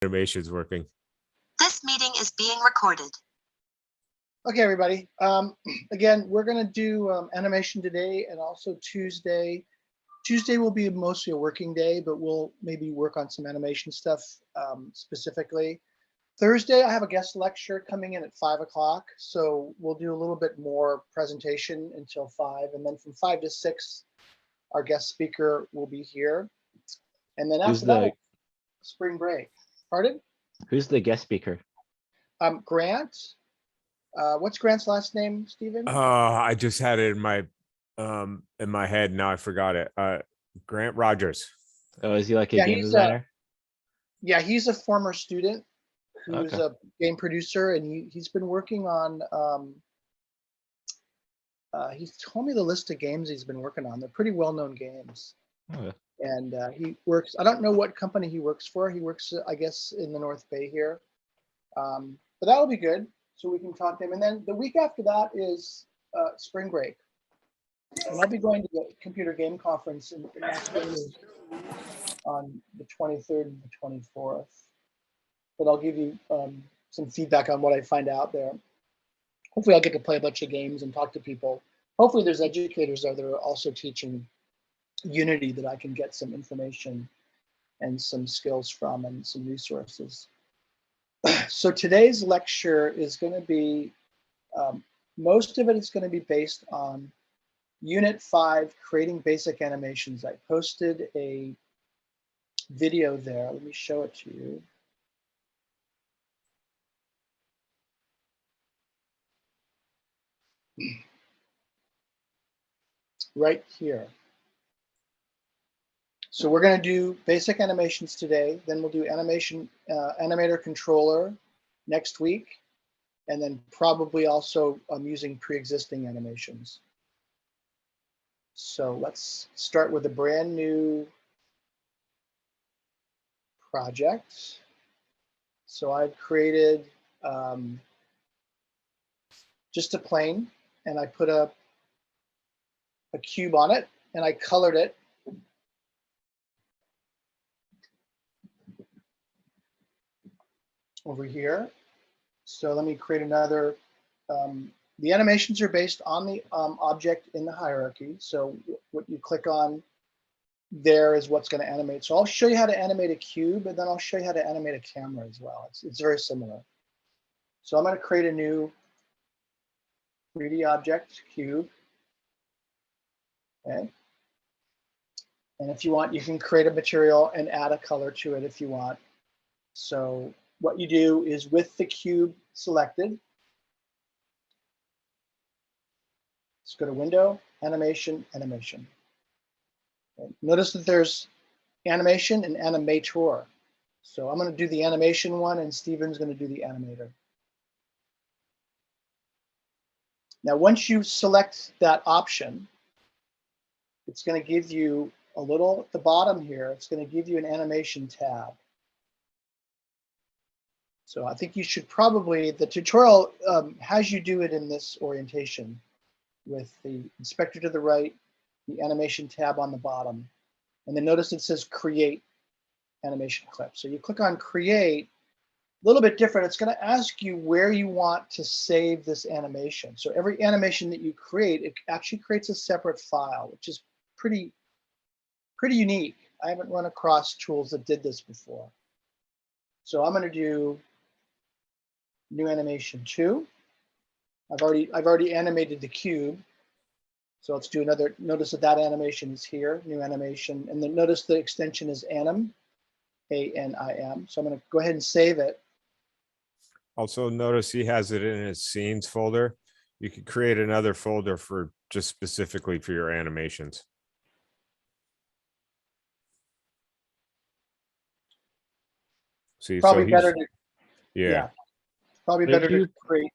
Animation's working. This meeting is being recorded. Okay, everybody. Again, we're going to do animation today and also Tuesday. Tuesday will be mostly a working day, but we'll maybe work on some animation stuff specifically. Thursday, I have a guest lecture coming in at 5 o'clock. So we'll do a little bit more presentation until 5. And then from 5 to 6, our guest speaker will be here. And then after that, spring break. Pardon? Who's the guest speaker? Grant. What's Grant's last name, Stephen? I just had it in my head. Now I forgot it. Grant Rogers. Oh, is he like a Yeah, game he's designer? Yeah, he's a former student who's Okay. a game producer, and he's been working on. He's told me the list of games he's been working on. They're pretty well-known games. Oh, And he works. I don't know what company he works for. He works, I guess, in the North Bay here. But that'll be good. So we can talk to him. And then the week after that is spring break. And I'll be going to the computer game conference in Las Vegas on the 23rd and the 24th. But I'll give you some feedback on what I find out there. Hopefully I'll get to play a bunch of games and talk to people. Hopefully there's educators there that are also teaching Unity that I can get some information and some skills from and some resources. So today's lecture is going to be, most of it is going to be based on Unit 5, creating basic animations. I posted a video there. Let me show it to you. Right here. So we're going to do basic animations today. Then we'll do animation animator controller next week. And then probably also using pre-existing animations. So let's start with a brand new project. So I've created just a plane, and I put a cube on it, and I colored it. Over here. So let me create another. The animations are based on the object in the hierarchy. So what you click on there is what's going to animate. So I'll show you how to animate a cube, and then I'll show you how to animate a camera as well. It's very similar. So I'm going to create a new 3D object cube. Okay. And if you want, you can create a material and add a color to it if you want. So what you do is with the cube selected, let's go to Window, Animation, Animation. Okay. Notice that there's animation and animator. So I'm going to do the animation one, and Stephen's going to do the animator. Now, once you select that option, it's going to give you a little at the bottom here. It's going to give you an animation tab. So I think you should probably, the tutorial has you do it in this orientation with the inspector to the right, the animation tab on the bottom. And then notice it says create animation clip. So you click on create, a little bit different. It's going to ask you where you want to save this animation. So every animation that you create, it actually creates a separate file, which is pretty unique. I haven't run across tools that did this before. So I'm going to do new animation 2. I've already animated the cube. So let's do another. Notice that animation is here, new animation. And then notice the extension is anim, A-N-I-M. So I'm going to go ahead and save it. Also notice he has it in his scenes folder. You could create another folder for just specifically for your animations. See, Probably so better to, yeah. probably Did better you- to create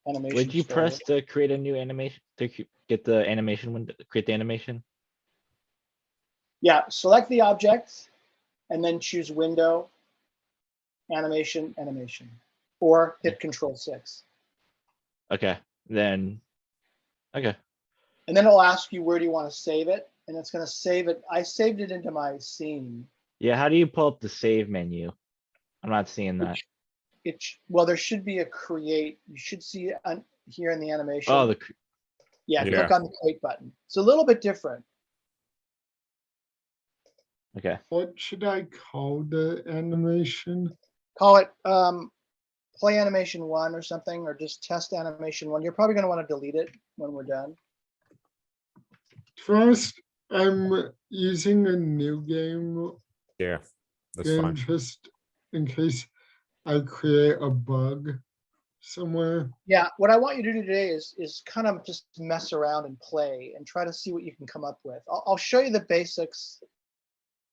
animation. Would you press to create a new animation to get the animation window, create the animation? Yeah, select the object and then choose Window, Animation, Animation, or hit Control 6. Okay, then, okay. And then it'll ask you where do you want to save it, and it's going to save it. I saved it into my scene, Yeah, how do you pull up the save menu? I'm not seeing that. Well, there should be a create. You should see on here in the animation. Oh, Yeah, okay. click on the create button. It's a little bit different. Okay. What should I call the animation? Call it play animation 1 or something, or just test animation 1. You're probably going to want to delete it when we're done. First, I'm using a new game Yeah, that's fine. just in case I create a bug somewhere. Yeah, what I want you to do today is kind of just mess around and play and try to see what you can come up with. I'll show you the basics,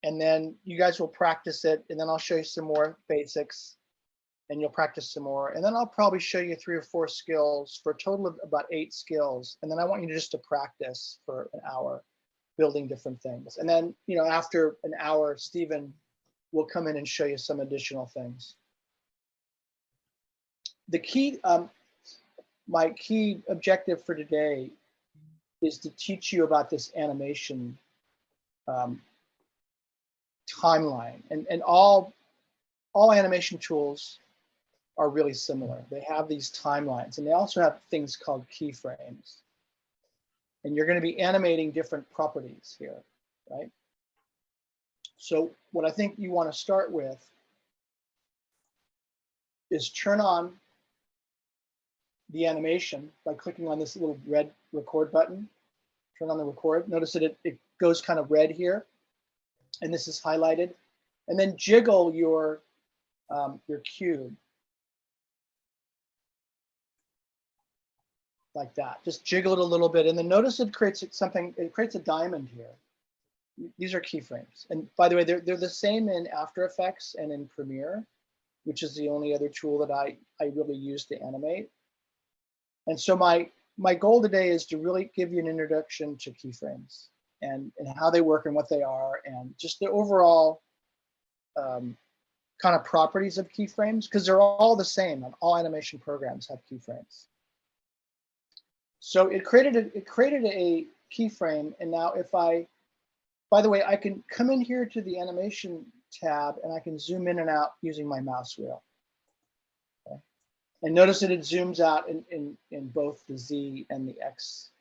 and then you guys will practice it, and then I'll show you some more basics, and you'll practice some more, and then I'll probably show you 3 or 4 skills for a total of about 8 skills, and then I want you just to practice for an hour building different things. And then, you know, after an hour, Stephen will come in and show you some additional things. The key, my key objective for today is to teach you about this animation timeline, and all animation tools are really similar. They have these timelines, and they also have things called keyframes. And you're going to be animating different properties here, right? So what I think you want to start with is turn on the animation by clicking on this little red record button. Turn on the record. Notice that it goes kind of red here, and this is highlighted. And then jiggle your cube like that. Just jiggle it a little bit, and then notice it creates something. It creates a diamond here. These are keyframes, and by the way, they're the same in After Effects and in Premiere, which is the only other tool that I really use to animate. And so my goal today is to really give you an introduction to keyframes and how they work and what they are, and just the overall kind of properties of keyframes, because they're all the same, and all animation programs have keyframes. So it created a keyframe, and now if by the way, I can come in here to the animation tab, and I can zoom in and out using my mouse wheel. Okay. And notice that it zooms out in both the Z and the X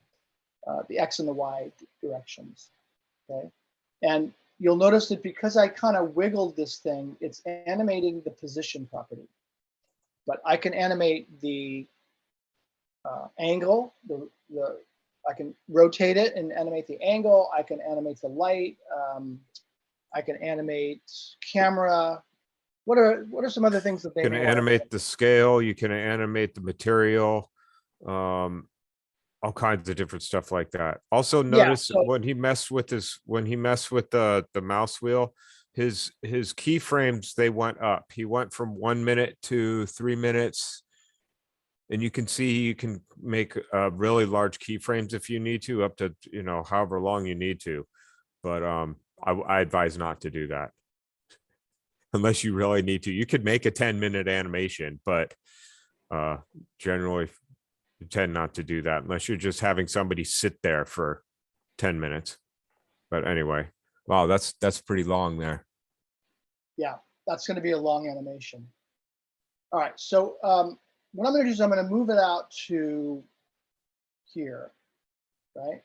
and the Y directions. Okay, and you'll notice that because I kind of wiggled this thing, it's animating the position property. But I can animate the angle, I can rotate it and animate the angle. I can animate the light. I can animate camera. What are some other things that they You can animate the scale, you can animate the material, all kinds of different stuff like that. Also notice so- when he messed with the mouse wheel, his keyframes, they went up. He went from 1 minute to 3 minutes. And you can see you can make really large keyframes if you need to, up to, you know, however long you need to. But I advise not to do that unless you really need to. You could make a 10-minute animation, but generally tend not to do that unless you're just having somebody sit there for 10 minutes. But anyway, wow, that's pretty long there. Yeah, that's going to be a long animation. All right, so what I'm going to do is I'm going to move it out to here, right?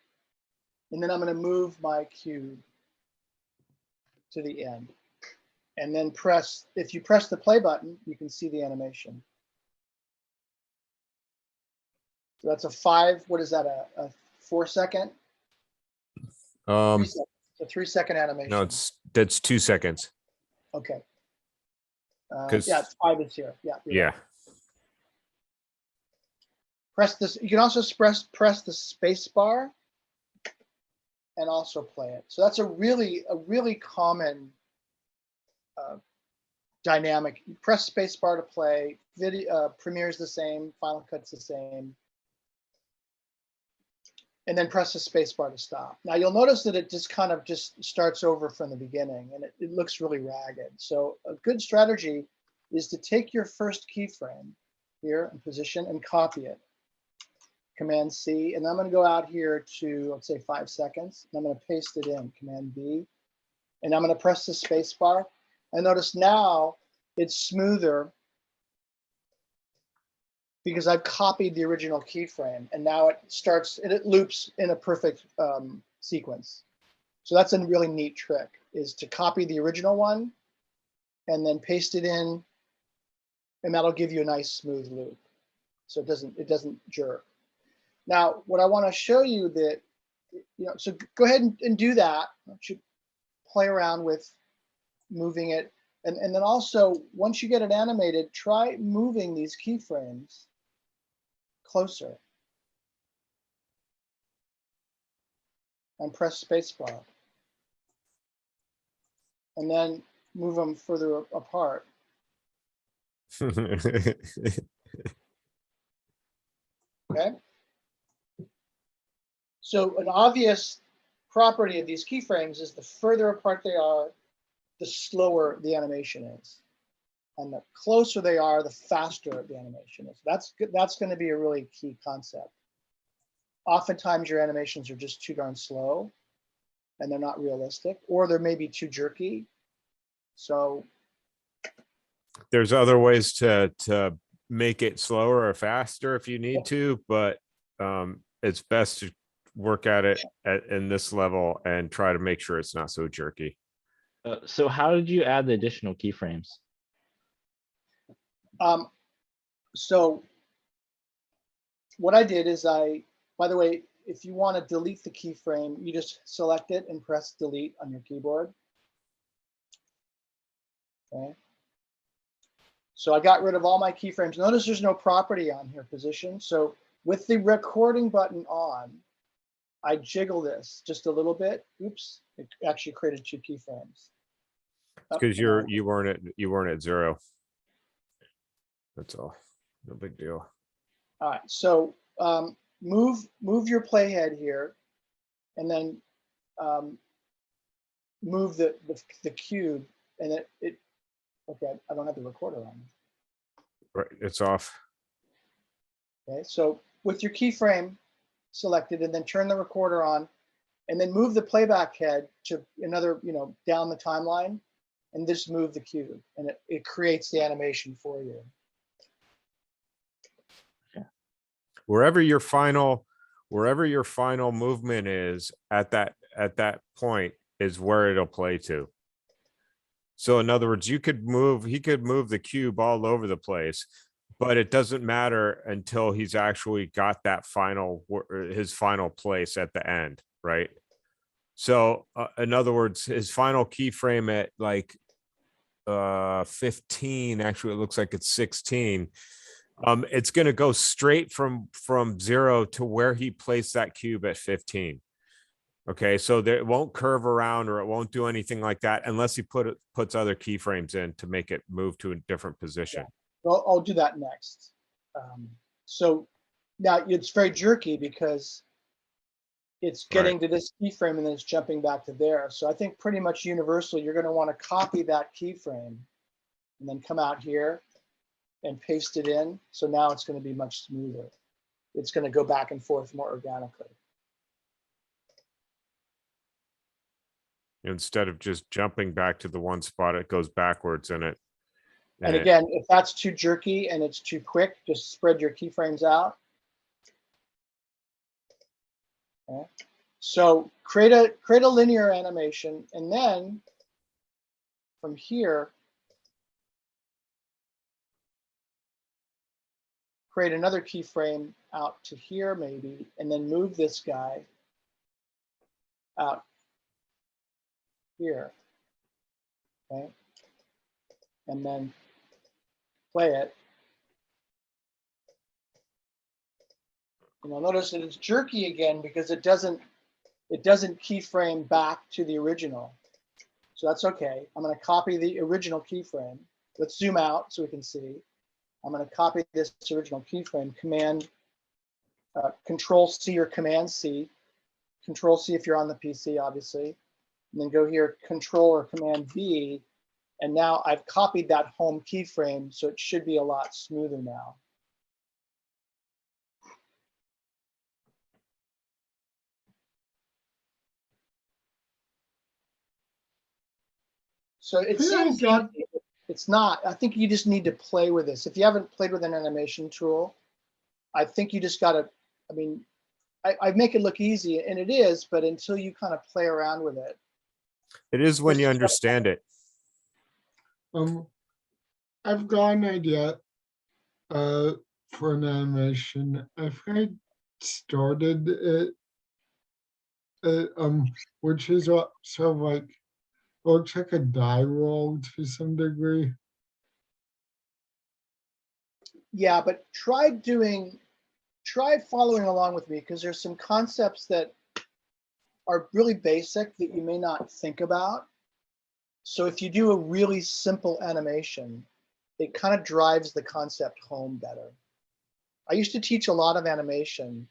And then I'm going to move my cube to the end. And then if you press the play button, you can see the animation. So that's what is that, a 4 second? 3 seconds. A 3 second animation. No, that's 2 seconds. Okay. 'Cause- Yeah, 5 is here. Yeah. you're Yeah. right. Press this. You can also press the space bar and also play it. So that's a really common dynamic. You press space bar to play. Premiere is the same. Final Cut's the same. And then press the space bar to stop. Now you'll notice that it just starts over from the beginning, and it looks really ragged. So a good strategy is to take your first keyframe here in position and copy it. Command C, and I'm going to go out here to, let's say, 5 seconds. And I'm going to paste it in, Command B. And I'm going to press the space bar. And notice now it's smoother because I've copied the original keyframe, and now it starts and it loops in a perfect sequence. So that's a really neat trick, is to copy the original one and then paste it in, and that'll give you a nice smooth loop. So it doesn't jerk. Now, what I want to show you that, so go ahead and do that. You play around with moving it. And then also, once you get it animated, try moving these keyframes closer. And press spacebar. And then move them further apart. Okay. So an obvious property of these keyframes is the further apart they are, the slower the animation is. And the closer they are, the faster the animation is. That's going to be a really key concept. Oftentimes your animations are just too darn slow and they're not realistic, or they're maybe too jerky. So there's other ways to make it slower or faster if you need to, but it's best to work at it in this level and try to make sure it's not so jerky. So how did you add the additional keyframes? So what I did is by the way, if you want to delete the keyframe, you just select it and press delete on your keyboard. Okay. So I got rid of all my keyframes. Notice there's no property on here, position. So with the recording button on, I jiggle this just a little bit. Oops, it actually created 2 keyframes. Because you weren't at 0. That's all. No big deal. All right, so move your playhead here, and then move the cube, and it okay. I don't have the recorder on. Right, it's off. Okay, so with your keyframe selected, and then turn the recorder on, and then move the playback head to another, down the timeline, and just move the cube, and it creates the animation for you. Wherever your final movement is at that point is where it'll play to. So in other words, he could move the cube all over the place, but it doesn't matter until he's actually got that his final place at the end, right? So in other words, his final keyframe at like 15, actually it looks like it's 16. It's going to go straight from 0 to where he placed that cube at 15. Okay, so it won't curve around or it won't do anything like that unless he puts other keyframes in to make it move to a different position. Well, I'll do that next. So now it's very jerky because it's getting to this keyframe and then it's jumping back to there. So I think pretty much universally, you're going to want to copy that keyframe and then come out here and paste it in. So now it's going to be much smoother. It's going to go back and forth more organically. Instead of just jumping back to the one spot, it goes backwards in it. And again, if that's too jerky and it's too quick, just spread your keyframes out. Okay. So create a linear animation, and then from here, create another keyframe out to here maybe, and then move this guy out here. Okay. And then play it. And you'll notice that it's jerky again because it doesn't keyframe back to the original. So that's okay. I'm going to copy the original keyframe. Let's zoom out so we can see. I'm going to copy this original keyframe, Control C or Command C. Control C if you're on the PC, obviously. And then go here, Control or Command V. And now I've copied that home keyframe, so it should be a lot smoother now. So it Yeah, I seems got- easy, but it's not. I think you just need to play with this. If you haven't played with an animation tool, I think you just gotta, I mean, I make it look easy and it is, but until you kind of play around with it. It is when This you is what- understand it. I've got an idea for an animation. I've had started it, which is sort of like looks like a die roll to some degree. Yeah, but try following along with me because there's some concepts that are really basic that you may not think about. So if you do a really simple animation, it kind of drives the concept home better. I used to teach a lot of animation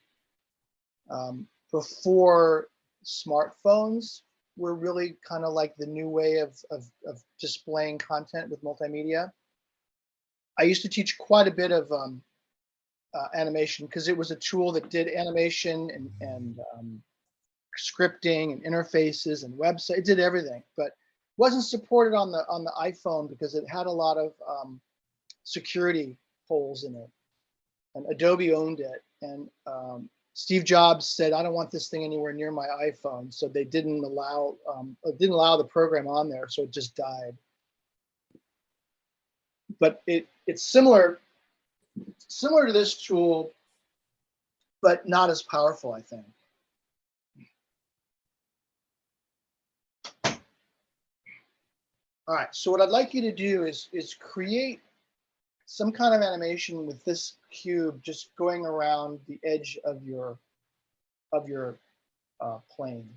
before smartphones were really kind of like the new way of displaying content with multimedia. I used to teach quite a bit of animation because it was a tool that did animation and scripting and interfaces and website. It did everything, but wasn't supported on the iPhone because it had a lot of security holes in it. And Adobe owned it. And Steve Jobs said, "I don't want this thing anywhere near my iPhone," so they didn't allow the program on there, so it just died. But it's similar to this tool, but not as powerful, I think. All right, so what I'd like you to do is create some kind of animation with this cube just going around the edge of your plane.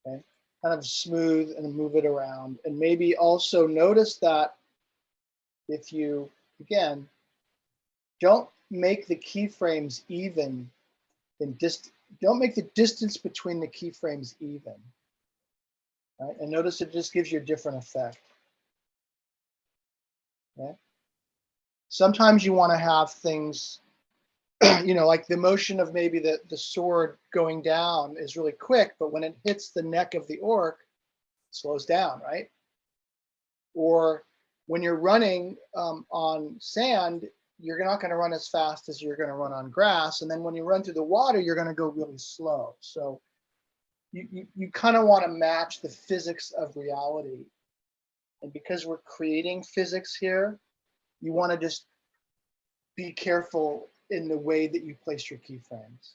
Okay, kind of smooth and move it around, and maybe also notice that if you again don't make the keyframes even in don't make the distance between the keyframes even. Right? And notice it just gives you a different effect. Okay. Sometimes you want to have things, like the motion of maybe the sword going down is really quick, but when it hits the neck of the orc, it slows down, right? Or when you're running on sand, you're not going to run as fast as you're going to run on grass. And then when you run through the water, you're going to go really slow. So you kind of want to match the physics of reality. And because we're creating physics here, you want to just be careful in the way that you place your keyframes.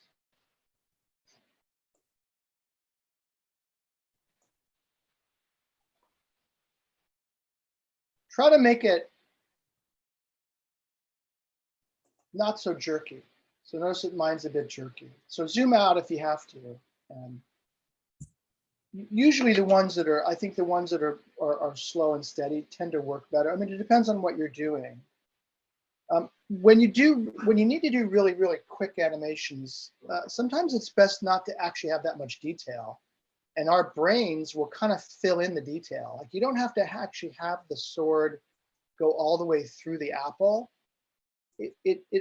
Try to make it not so jerky. So notice that mine's a bit jerky. So zoom out if you have to. And usually the ones that are, I think the ones that are slow and steady tend to work better. I mean, it depends on what you're doing. When you need to do really, really quick animations, sometimes it's best not to actually have that much detail. And our brains will kind of fill in the detail. Like you don't have to actually have the sword go all the way through the apple.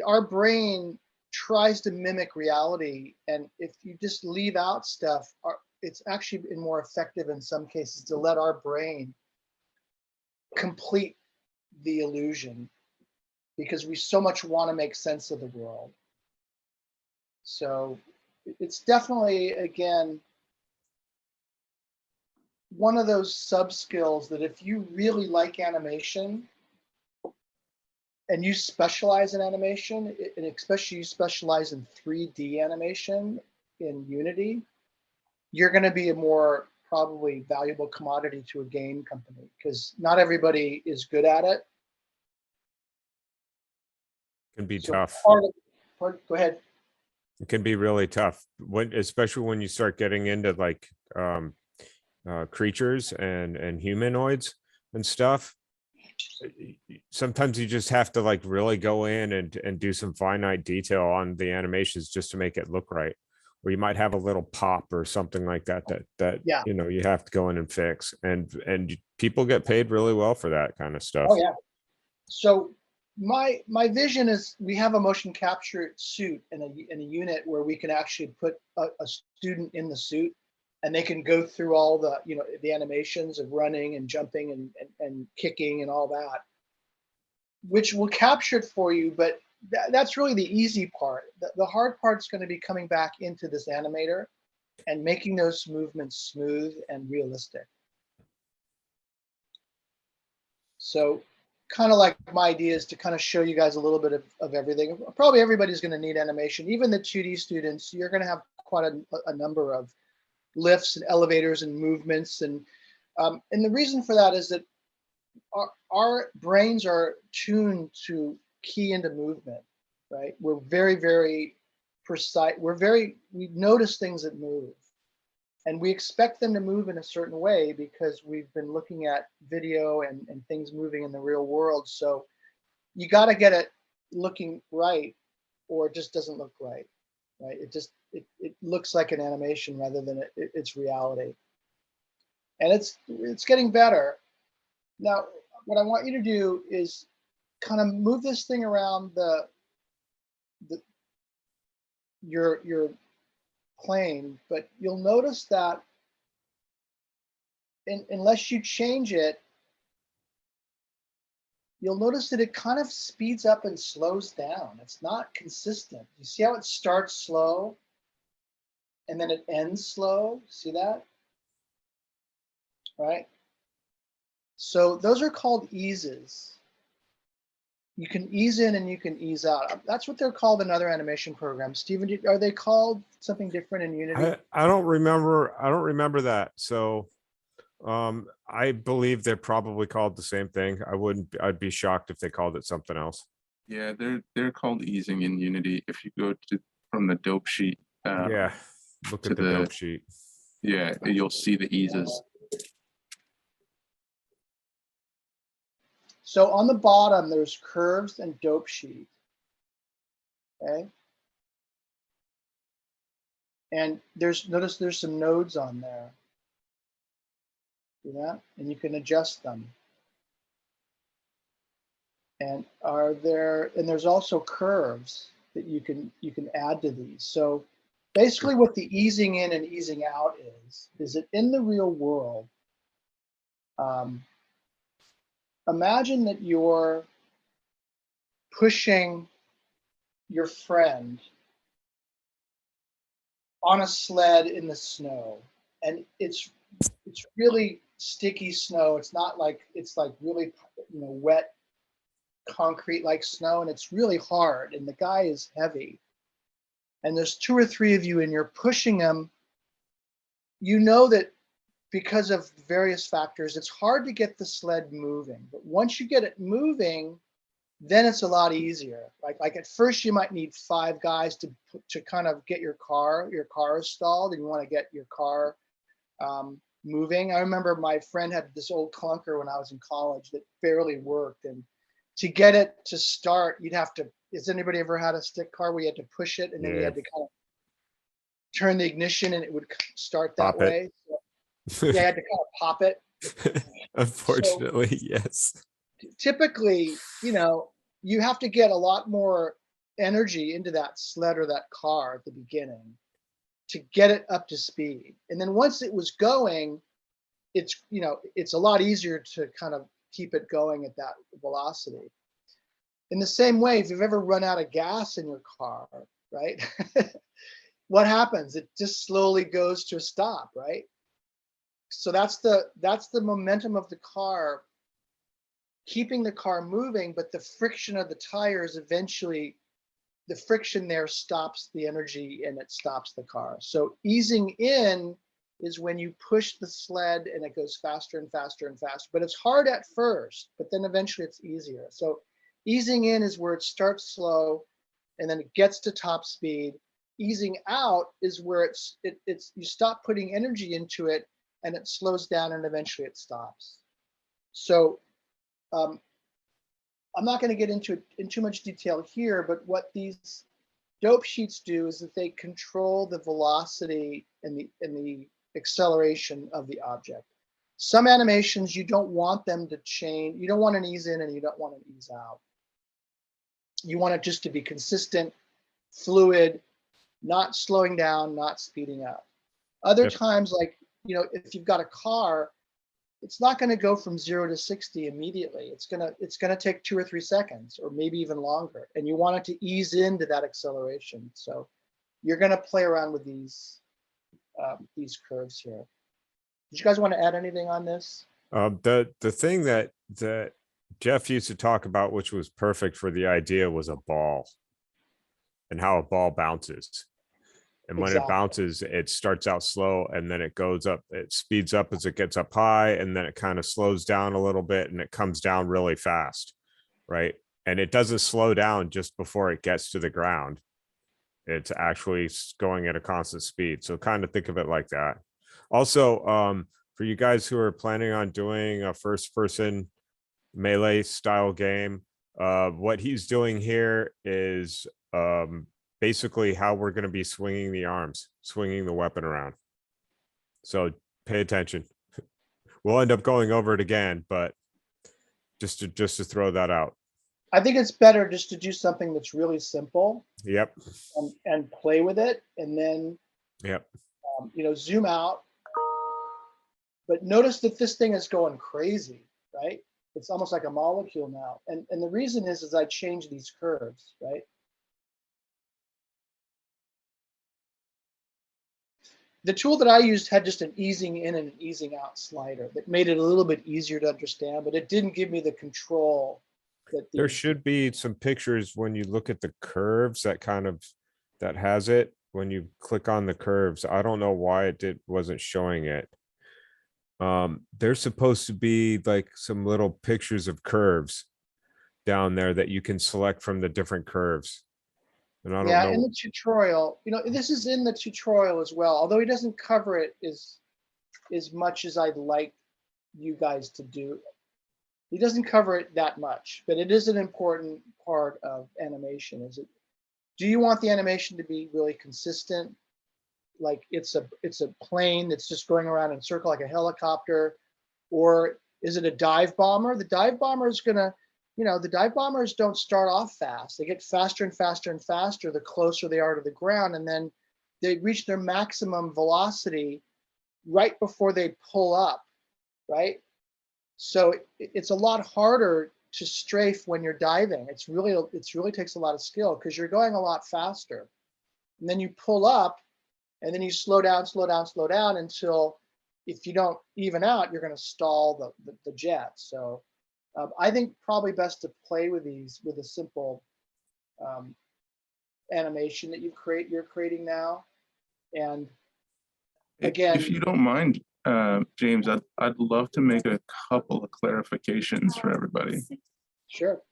Our brain tries to mimic reality. And if you just leave out stuff, it's actually been more effective in some cases to let our brain complete the illusion because we so much want to make sense of the world. So it's definitely, again, one of those sub skills that if you really like animation and you specialize in animation, and especially you specialize in 3D animation in Unity, you're going to be a more probably valuable commodity to a game company because not everybody is good at it. Can be So tough. go ahead. It can be really tough especially when you start getting into like creatures and humanoids and stuff. Sometimes you just have to like really go in and do some finite detail on the animations just to make it look right. Or you might have a little pop or something like that Yeah. you have to go in and fix. And people get paid really well for that kind of stuff. Oh yeah. So my vision is we have a motion capture suit in a unit where we can actually put a student in the suit and they can go through all the, the animations of running and jumping and kicking and all that, which will capture it for you. But that's really the easy part. The hard part's going to be coming back into this animator and making those movements smooth and realistic. So kind of like my idea is to kind of show you guys a little bit of everything. Probably everybody's going to need animation. Even the 2D students, you're going to have quite a number of lifts and elevators and movements. And the reason for that is that our brains are tuned to key into movement, right? We're very, very precise. We notice things that move. And we expect them to move in a certain way because we've been looking at video and things moving in the real world. So you got to get it looking right, or it just doesn't look right, right? It looks like an animation rather than it's reality. And it's getting better. Now, what I want you to do is kind of move this thing around your plane, but you'll notice that unless you change it, you'll notice that it kind of speeds up and slows down. It's not consistent. You see how it starts slow and then it ends slow? See that? Right? So those are called eases. You can ease in and you can ease out. That's what they're called in other animation programs. Steven, are they called something different in Unity? I don't remember that. So I believe they're probably called the same thing. I'd be shocked if they called it something else. Yeah, they're called easing in Unity. If you go from the dope sheet, Yeah, look to at the the- dope sheet. yeah, you'll see the eases. So on the bottom, there's curves and dope sheet. Okay. And notice there's some nodes on there. See that? And you can adjust them. And there's also curves that you can add to these. So basically what the easing in and easing out is that in the real world, imagine that you're pushing your friend on a sled in the snow, and it's really sticky snow. It's not like, it's like really, wet concrete like snow, and it's really hard, and the guy is heavy. And there's 2 or 3 of you and you're pushing him. You know that because of various factors, it's hard to get the sled moving. But once you get it moving, then it's a lot easier. Like at first you might need 5 guys to kind of get your car stalled, and you want to get your car moving. I remember my friend had this old clunker when I was in college that barely worked, and to get it to start, you'd have to, has anybody ever had a stick car where you had to push it and then you had to kind of turn the ignition and it would start that Pop it. way? So, yeah, you had to kind of pop it. Unfortunately, yes. Typically, you have to get a lot more energy into that sled or that car at the beginning to get it up to speed. And then once it was going, it's a lot easier to kind of keep it going at that velocity. In the same way, if you've ever run out of gas in your car, right? What happens? It just slowly goes to a stop, right? So that's the momentum of the car, keeping the car moving, but the friction of the tires, eventually the friction there stops the energy and it stops the car. So easing in is when you push the sled and it goes faster and faster and faster, but it's hard at first, but then eventually it's easier. So easing in is where it starts slow and then it gets to top speed. Easing out is where you stop putting energy into it and it slows down and eventually it stops. So I'm not going to get into too much detail here, but what these dope sheets do is that they control the velocity and the acceleration of the object. Some animations, you don't want them to change. You don't want an ease in and you don't want an ease out. You want it just to be consistent, fluid, not slowing down, not speeding up. Other Yep. times, like, if you've got a car, it's not going to go from 0 to 60 immediately. It's going to take 2 or 3 seconds, or maybe even longer. And you want it to ease into that acceleration. So you're going to play around with these curves here. Did you guys want to add anything on this? The thing that Jeff used to talk about, which was perfect for the idea, was a ball and how a ball bounces. And when it Exactly. bounces, it starts out slow and then it goes up, it speeds up as it gets up high, and then it kind of slows down a little bit and it comes down really fast, right? And it doesn't slow down just before it gets to the ground. It's actually going at a constant speed. So kind of think of it like that. Also, for you guys who are planning on doing a first person melee style game, what he's doing here is basically how we're going to be swinging the arms, swinging the weapon around. So pay attention. We'll end up going over it again, but just to throw that out. I think it's better just to do something that's really simple Yep. and play with it, and then Yep. zoom out. But notice that this thing is going crazy, right? It's almost like a molecule now. And the reason is I change these curves, right? The tool that I used had just an easing in and an easing out slider that made it a little bit easier to understand, but it didn't give me the control that There these- should be some pictures when you look at the curves that has it. When you click on the curves, I don't know why wasn't showing it. There's supposed to be like some little pictures of curves down there that you can select from the different curves. And I don't Yeah, in know. the tutorial, this is in the tutorial as well, although he doesn't cover it as much as I'd like you guys to do. He doesn't cover it that much, but it is an important part of animation. Do you want the animation to be really consistent? Like it's a plane that's just going around in a circle like a helicopter, or is it a dive bomber? The dive bomber is gonna, the dive bombers don't start off fast. They get faster and faster and faster the closer they are to the ground, and then they reach their maximum velocity right before they pull up, right? So it's a lot harder to strafe when you're diving. It's really takes a lot of skill because you're going a lot faster, and then you pull up, and then you slow down until, if you don't even out, you're going to stall the jet. So I think probably best to play with these with a simple animation that you're creating now. And again, If you don't mind, James, I'd love to make a couple of clarifications for everybody. sure.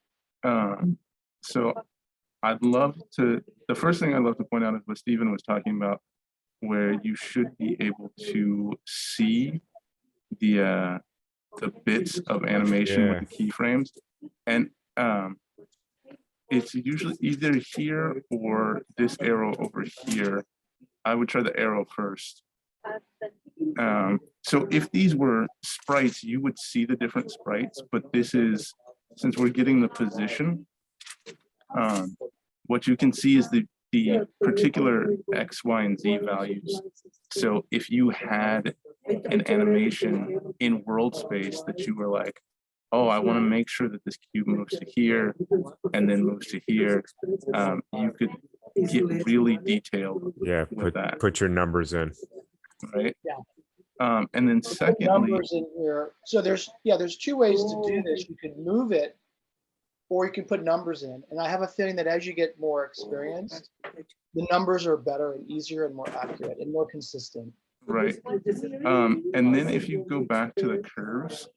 So the first thing I'd love to point out is what Stephen was talking about, where you should be able to see the bits of animation with the keyframes. And it's usually either here or this arrow over here. I would try the arrow first. So if these were sprites, you would see the different sprites, but this is, since we're getting the position, what you can see is the particular X, Y, and Z values. So if you had an animation in world space that you were like, oh, I want to make sure that this cube moves to here and then moves to here, you could get really detailed Yeah, with that, put your numbers in. right? Yeah. And then Put secondly, numbers in here. So there's 2 ways to do this. You can move it, or you can put numbers in. And I have a feeling that as you get more experienced, the numbers are better and easier and more accurate and more consistent. right. And then if you go back to the curves,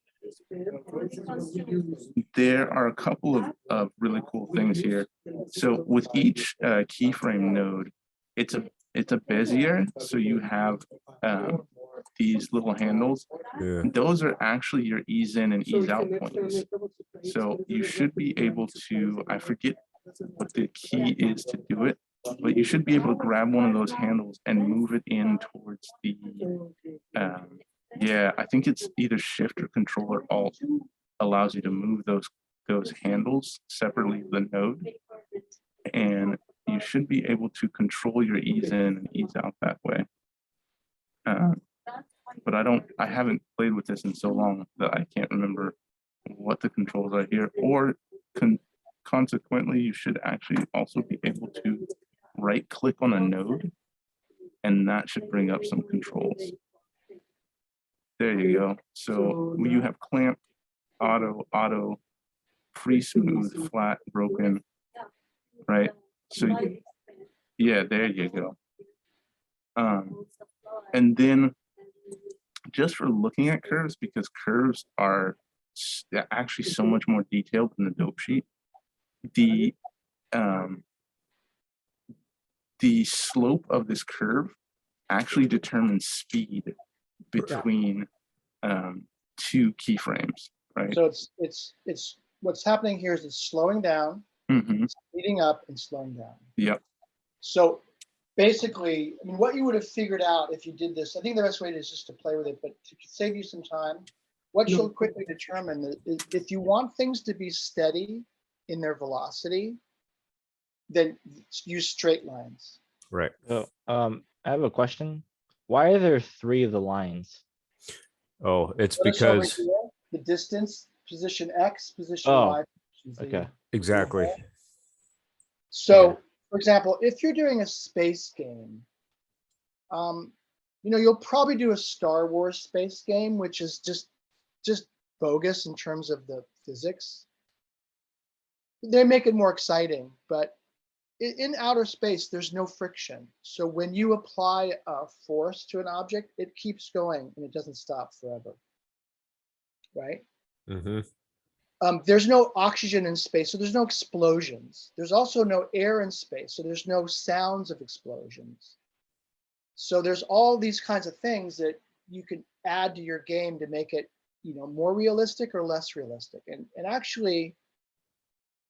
there are a couple of really cool things here. So with each keyframe node, it's a Bezier. So you have these little handles. Yeah. Those are actually your ease in and ease out points. So you should be able to, I forget what the key is to do it, but you should be able to grab one of those handles and move it in towards the, yeah, I think it's either Shift or Control or Alt allows you to move those handles separately of the node. And you should be able to control your ease in and ease out that way. Uh, but I haven't played with this in so long that I can't remember what the controls are here, or consequently, you should actually also be able to right click on a node, and that should bring up some controls. There you go. So you have clamp, auto, free, smooth, flat, broken, right? So yeah, there you go. And then just for looking at curves, because curves are actually so much more detailed than the dope sheet, the slope of this curve actually determines speed between two keyframes, right? So it's what's happening here is it's slowing down, speeding up, and slowing down. Yep. So basically, I mean, what you would have figured out if you did this, I think the best way is just to play with it, but to save you some time, what you'll quickly determine is if you want things to be steady in their velocity, then use straight lines. Right. So, I have a question. Why are there 3 of the lines? Oh, it's Notice over because, here, the distance, position X, position Oh, Y. Position Z. Okay, exactly. So, for example, if you're doing a space game, you'll probably do a Star Wars space game, which is just bogus in terms of the physics. They make it more exciting, but in outer space, there's no friction. So when you apply a force to an object, it keeps going and it doesn't stop forever, right? There's no oxygen in space, so there's no explosions. There's also no air in space, so there's no sounds of explosions. So there's all these kinds of things that you can add to your game to make it, more realistic or less realistic. And actually,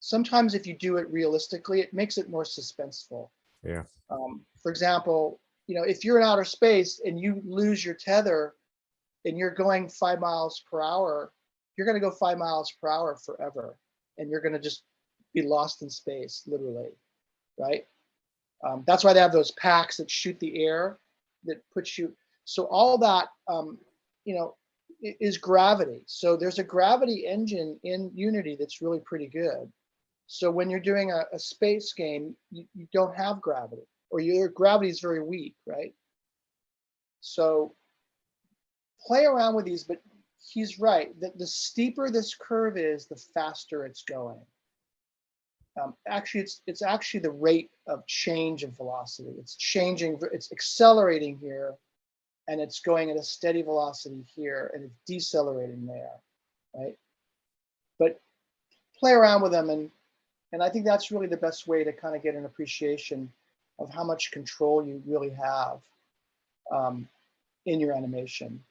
sometimes if you do it realistically, it makes it more suspenseful. Yeah. For example, if you're in outer space and you lose your tether and you're going 5 miles per hour, you're going to go 5 miles per hour forever. And you're going to just be lost in space, literally, right? That's why they have those packs that shoot the air that puts you. So all that, is gravity. So there's a gravity engine in Unity that's really pretty good. So when you're doing a space game, you don't have gravity, or your gravity is very weak, right? So play around with these, but he's right. The steeper this curve is, the faster it's going. Actually, it's actually the rate of change of velocity. It's changing, it's accelerating here, and it's going at a steady velocity here, and it's decelerating there, right? But play around with them, and I think that's really the best way to kind of get an appreciation of how much control you really have in your animation.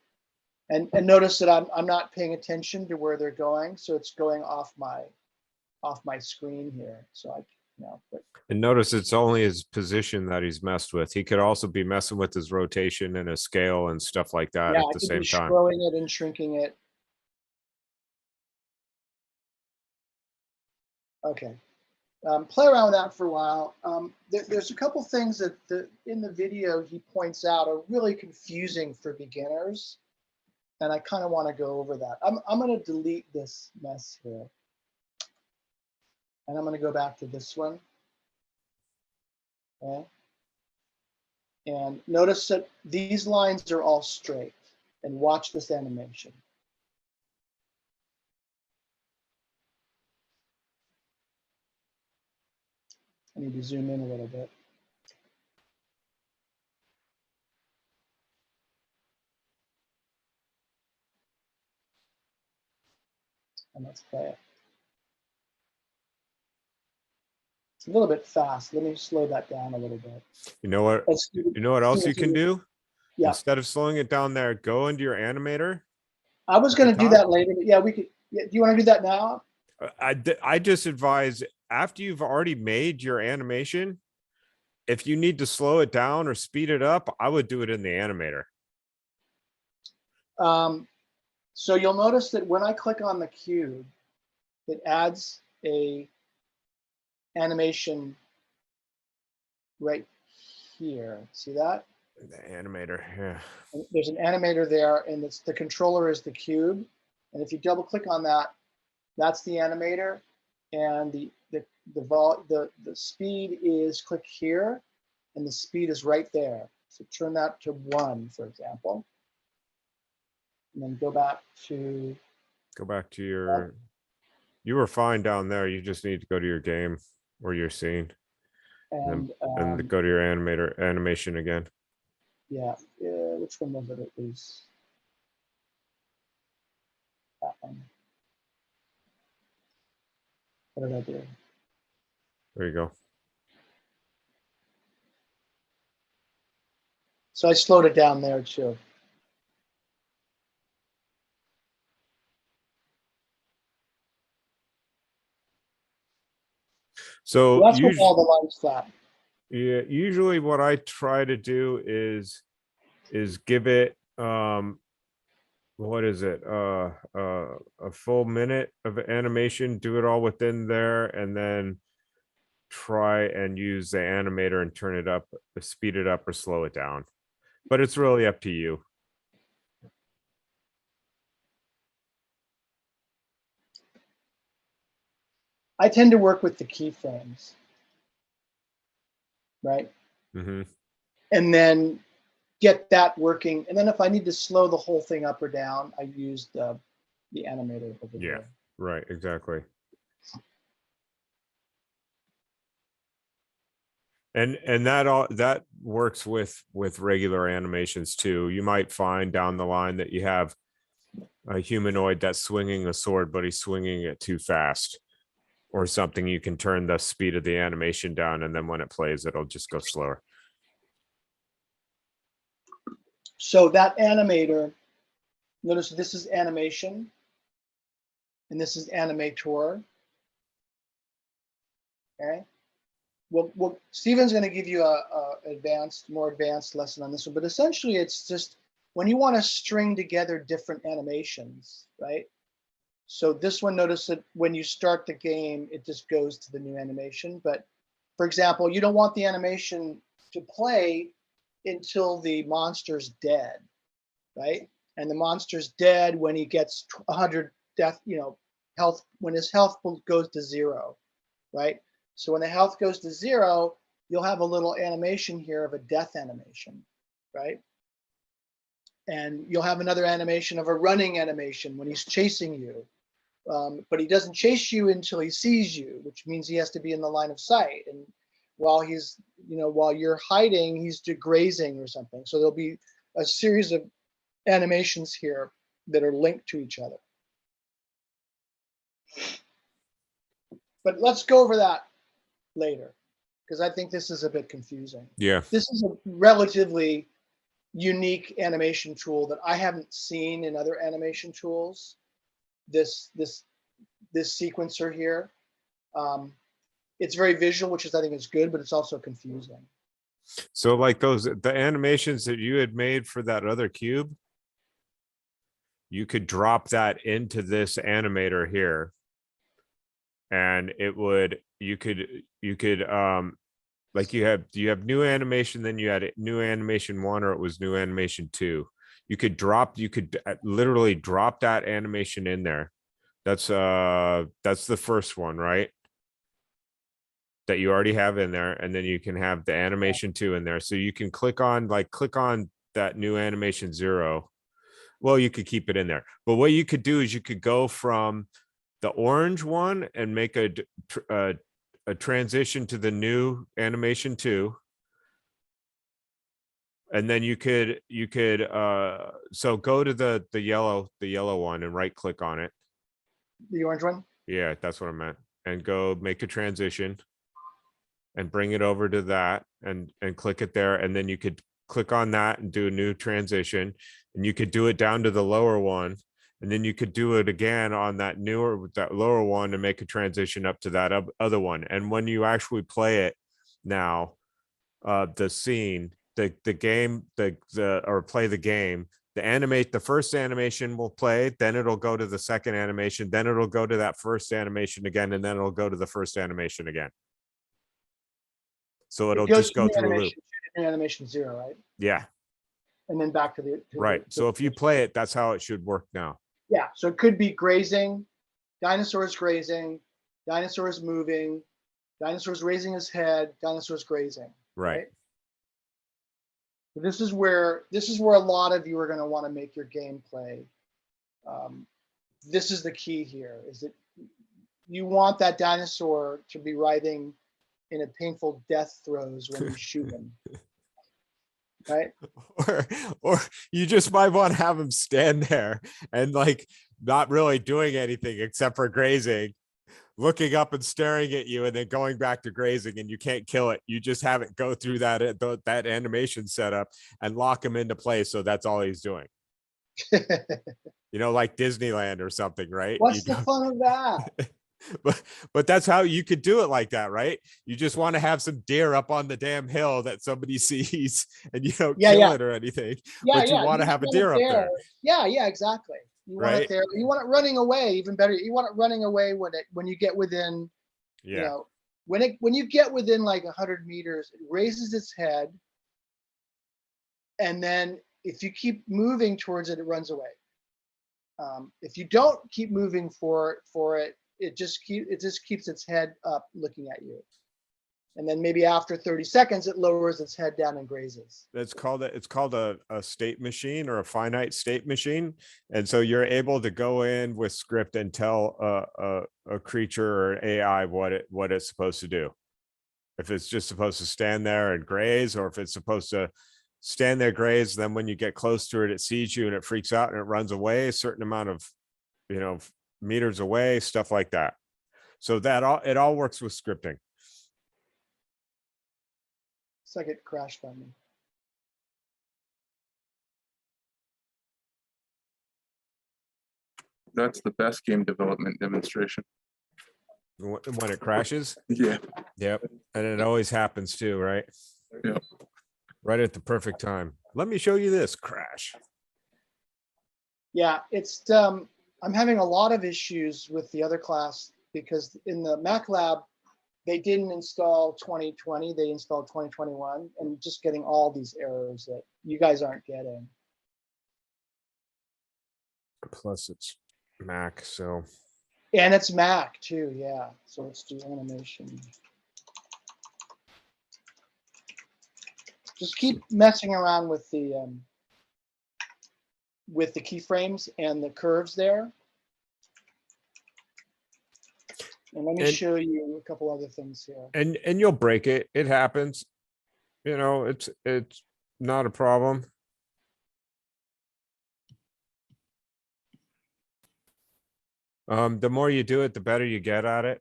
And notice that I'm not paying attention to where they're going, so it's going off my screen here. So And notice it's only his position that he's messed with. He could also be messing with his rotation and his scale and stuff like that yeah, at I the could same be time. scrolling it and shrinking it. Okay. Play around with that for a while. There's a couple things that in the video he points out are really confusing for beginners, and I kind of want to go over that. I'm going to delete this mess here, and I'm going to go back to this one. Okay. And notice that these lines are all straight, and watch this animation. I need to zoom in a little bit. And let's play it. It's a little bit fast. Let me slow that down a little bit. You know what? You know what else you can do? Yeah. Instead of slowing it down there, go into your animator. I was going to do that later, but yeah, we could. Yeah, do you want to do that now? I just advise after you've already made your animation, if you need to slow it down or speed it up, I would do it in the animator. So you'll notice that when I click on the cube, it adds a animation right here. See that? The animator, yeah. And there's an animator there, and it's the controller is the cube. And if you double click on that, that's the animator, and the speed is click here, and the speed is right there. So turn that to 1, for example, and then go back to. Go back to your, you were fine down there. You just need to go to your game or your scene And and go to your animation again. yeah, which one was it? It was that one. What did I do? There you go. So I slowed it down there too. So That's with all the lines flat. yeah, usually what I try to do is give it what is it? A full minute of animation, do it all within there, and then try and use the animator and turn it up, speed it up or slow it down. But it's really up to you. I tend to work with the keyframes, right? Hmm. And then get that working. And then if I need to slow the whole thing up or down, I use the animator over Yeah. there. Right, exactly. And that works with regular animations too. You might find down the line that you have a humanoid that's swinging a sword, but he's swinging it too fast or something. You can turn the speed of the animation down, and then when it plays, it'll just go slower. So that animator, notice this is animation and this is animator. Okay. Well, Stephen's going to give you a more advanced lesson on this one, but essentially it's just when you want to string together different animations, right? So this one, notice that when you start the game, it just goes to the new animation. But for example, you don't want the animation to play until the monster's dead, right? And the monster's dead when he gets 100 death, health, when his health goes to 0, right? So when the health goes to 0, you'll have a little animation here of a death animation, right? And you'll have another animation of a running animation when he's chasing you. But he doesn't chase you until he sees you, which means he has to be in the line of sight. And while he's, while you're hiding, he's grazing or something. So there'll be a series of animations here that are linked to each other. But let's go over that later, because I think this is a bit confusing. Yeah. This is a relatively unique animation tool that I haven't seen in other animation tools. This sequencer here. It's very visual, which I think is good, but it's also confusing. So like the animations that you had made for that other cube, you could drop that into this animator here. And it would, you could like you have new animation, then you had new animation 1, or it was new animation 2. You could literally drop that animation in there. That's the first one, right? That you already have in there, and then you can have the animation 2 in there. So you can click on that new animation 0. Well, you could keep it in there, but what you could do is you could go from the orange one and make a transition to the new animation 2. And then you could so go to the yellow one and right click on it. The orange one? Yeah, that's what I meant. And go make a transition and bring it over to that and click it there. And then you could click on that and do a new transition, and you could do it down to the lower one. And then you could do it again on that lower one and make a transition up to that other one. And when you actually play it now, the scene, the game, or play the game, the first animation will play, then it'll go to the second animation, then it'll go to that first animation again, and then it'll go to the first animation again. So it'll just go through a loop. animation 0, right? Yeah, And then back to the. right. So if you play it, that's how it should work now. Yeah, so it could be grazing, dinosaurs grazing, dinosaurs moving, dinosaurs raising his head, dinosaurs grazing. Right. This is where a lot of you are going to want to make your gameplay. This is the key here: is that you want that dinosaur to be writhing in a painful death throes when you shoot him, right? Or you just might want to have him stand there and like not really doing anything except for grazing, looking up and staring at you and then going back to grazing, and you can't kill it. You just have it go through that animation setup and lock him into place. So that's all he's doing. Like Disneyland or something, right? What's the fun of that? But that's how you could do it like that, right? You just want to have some deer up on the damn hill that somebody sees and you don't kill it or anything, but you want to have a deer up there. Yeah, exactly. You want it there. You want it running away, even better. You want it running away when you get within, when you get within like 100 meters, it raises its head, and then if you keep moving towards it, it runs away. If you don't keep moving for it, it just keeps its head up looking at you. And then maybe after 30 seconds, it lowers its head down and grazes. It's called a state machine or a finite state machine. And so you're able to go in with script and tell a creature or an AI what it's supposed to do. If it's just supposed to stand there and graze, or if it's supposed to stand there, graze, then when you get close to it, it sees you and it freaks out and it runs away a certain amount of, meters away, stuff like that. So it all works with scripting. It's like it crashed on me. That's the best game development demonstration. When it crashes. Yeah. Yep. And it always happens too, right? Yep. Right at the perfect time. Let me show you this crash. Yeah, it's I'm having a lot of issues with the other class because in the Mac Lab, they didn't install 2020, they installed 2021, and just getting all these errors that you guys aren't getting. Plus it's Mac, so. And it's Mac too, yeah. So let's do animation. Just keep messing around with the keyframes and the curves there. And let me show you a couple other things here. And you'll break it. It happens. It's not a problem. The more you do it, the better you get at it.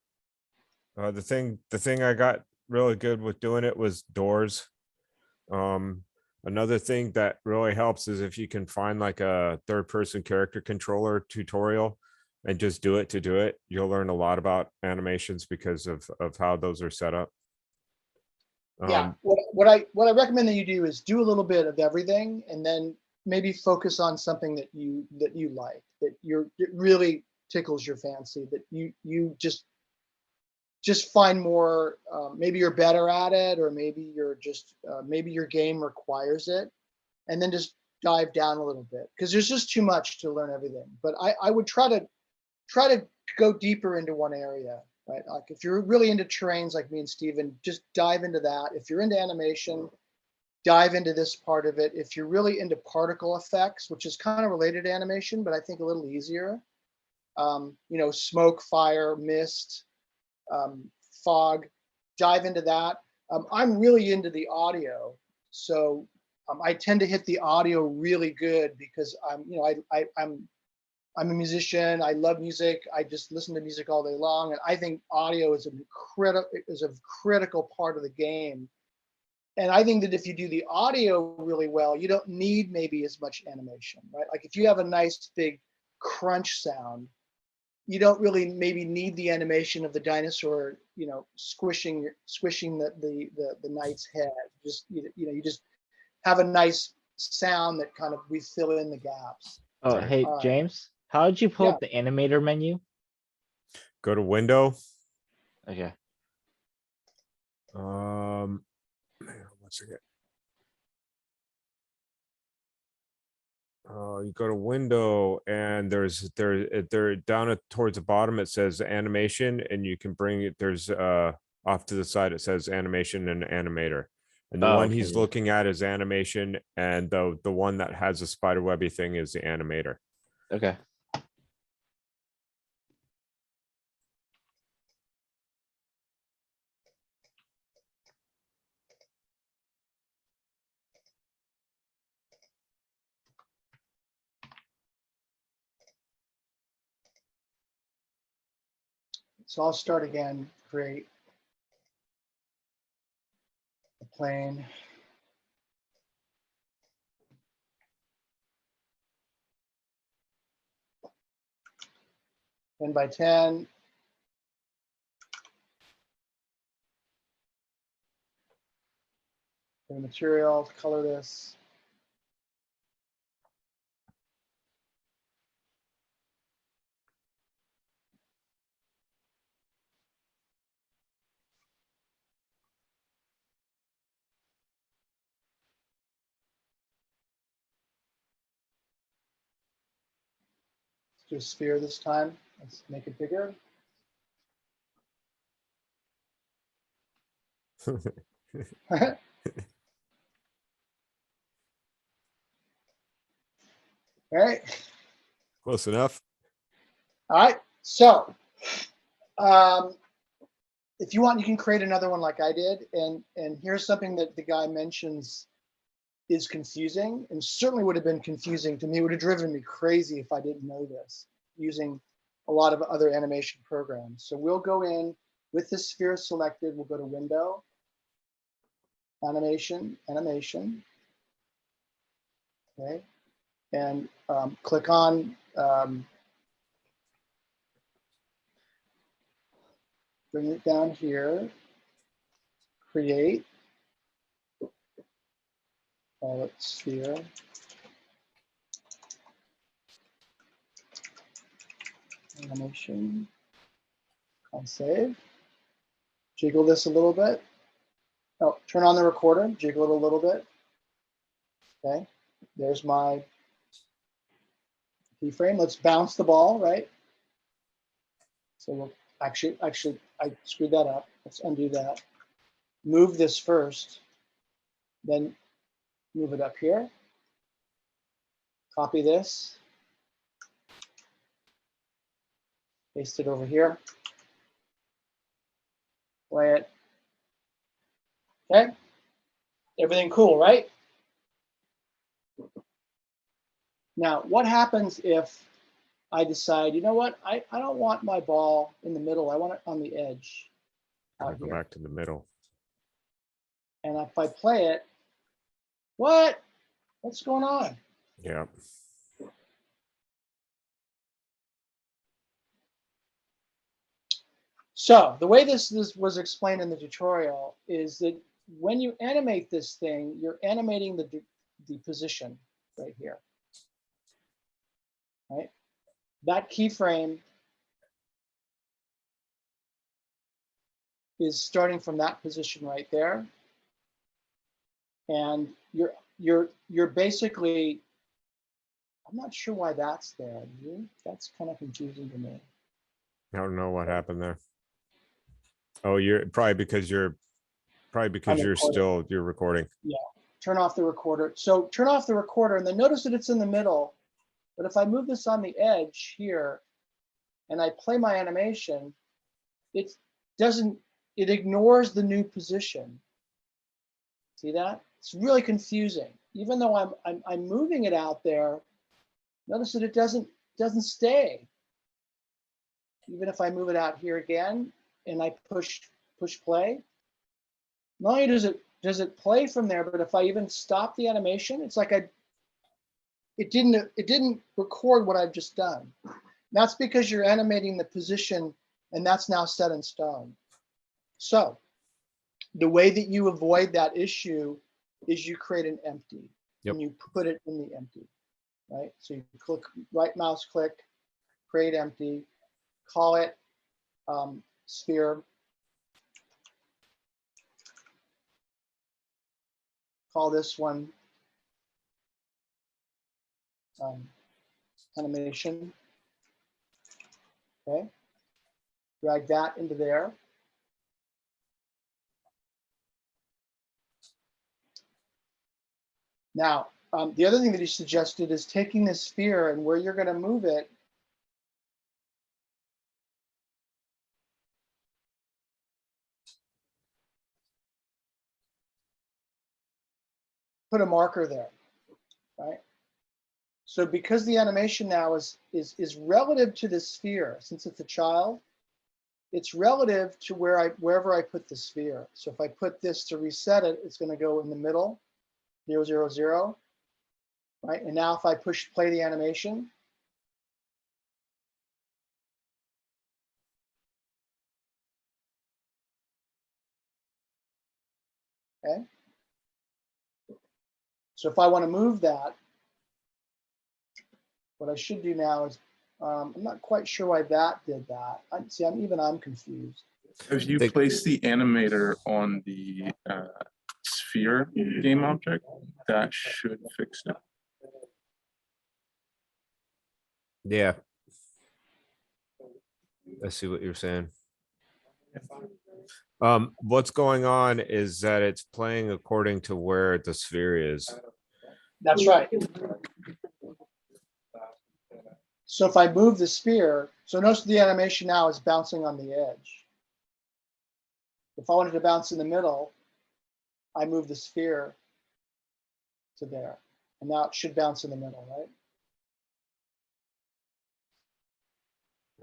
The thing I got really good with doing it was doors. Another thing that really helps is if you can find like a third-person character controller tutorial and just do it to do it, you'll learn a lot about animations because of how those are set up. Yeah, what I recommend that you do is do a little bit of everything, and then maybe focus on something that you like, that it really tickles your fancy, that you just find more. Maybe you're better at it, or maybe you're just maybe your game requires it, and then just dive down a little bit, because there's just too much to learn everything. But I would try to go deeper into one area. Right? Like if you're really into terrains like me and Steven, just dive into that. If you're into animation, dive into this part of it. If you're really into particle effects, which is kind of related to animation, but I think a little easier, smoke, fire, mist, fog, dive into that. I'm really into the audio. So I tend to hit the audio really good because I'm a musician. I love music. I just listen to music all day long. And I think audio is a critical part of the game. And I think that if you do the audio really well, you don't need maybe as much animation, right? Like if you have a nice big crunch sound, you don't really maybe need the animation of the dinosaur, squishing the knight's head. You just have a nice sound that kind of we fill in the gaps. Oh, hey, James, how did you pull Yeah. up the animator menu? Go to window. Okay. Hang on one second. You go to window and there down towards the bottom, it says animation and you can bring it, there's off to the side, it says animation and animator. And the Oh, one okay, he's yeah. looking at is animation and the one that has a spider webby thing is the animator. Okay. So I'll start again, create a plane. Ten by 10. The material, color this. Let's do a sphere this time. Let's make it bigger. All right. Close enough. All right. So if you want, you can create another one like I did. And here's something that the guy mentions is confusing and certainly would have been confusing to me. It would have driven me crazy if I didn't know this using a lot of other animation programs. So we'll go in with the sphere selected. We'll go to window, animation, animation. Okay. And click on bring it down here, create, call it sphere. Animation, I'll save. Jiggle this a little bit. Oh, turn on the recorder, jiggle it a little bit. Okay, there's my keyframe. Let's bounce the ball, right? So we'll actually, I screwed that up. Let's undo that. Move this first, then move it up here. Copy this. Paste it over here. Play it. Okay. Everything cool, right? Now, what happens if I decide, you know what, I don't want my ball in the middle. I want it on the edge Gotta out go here. back to the middle. And if I play it, what? What's going on? Yeah. So the way this was explained in the tutorial is that when you animate this thing, you're animating the position right here, right? That keyframe is starting from that position right there. And you're basically, I'm not sure why that's there. That's kind of confusing to me. I don't know what happened there. Oh, you're probably because you're recording. still recording. Yeah, turn off the recorder. So turn off the recorder and then notice that it's in the middle. But if I move this on the edge here and I play my animation, it ignores the new position. See that? It's really confusing. Even though I'm moving it out there, notice that it doesn't stay. Even if I move it out here again and I push play, not only does it play from there, but if I even stop the animation, it's like it didn't record what I've just done. That's because you're animating the position and that's now set in stone. So the way that you avoid that issue is you create an empty. Yep. And you put it in the empty, right? So you click, right mouse click, create empty, call it sphere. Call this one animation. Okay. Drag that into there. Now, the other thing that he suggested is taking this sphere and where you're going to move it. Put a marker there, right? So because the animation now is relative to the sphere, since it's a child, it's relative to wherever I put the sphere. So if I put this to reset it, it's going to go in the middle, 0, 0, 0, right? And now if I push play the animation, okay. So if I want to move that, what I should do now is, I'm not quite sure why that did that. I'm confused. If you They- place the animator on the sphere game object, that should fix it. Yeah. I see what you're saying. What's going on is that it's playing according to where the sphere is. That's right. So if I move the sphere, so notice the animation now is bouncing on the edge. If I wanted to bounce in the middle, I move the sphere to there. And now it should bounce in the middle, right?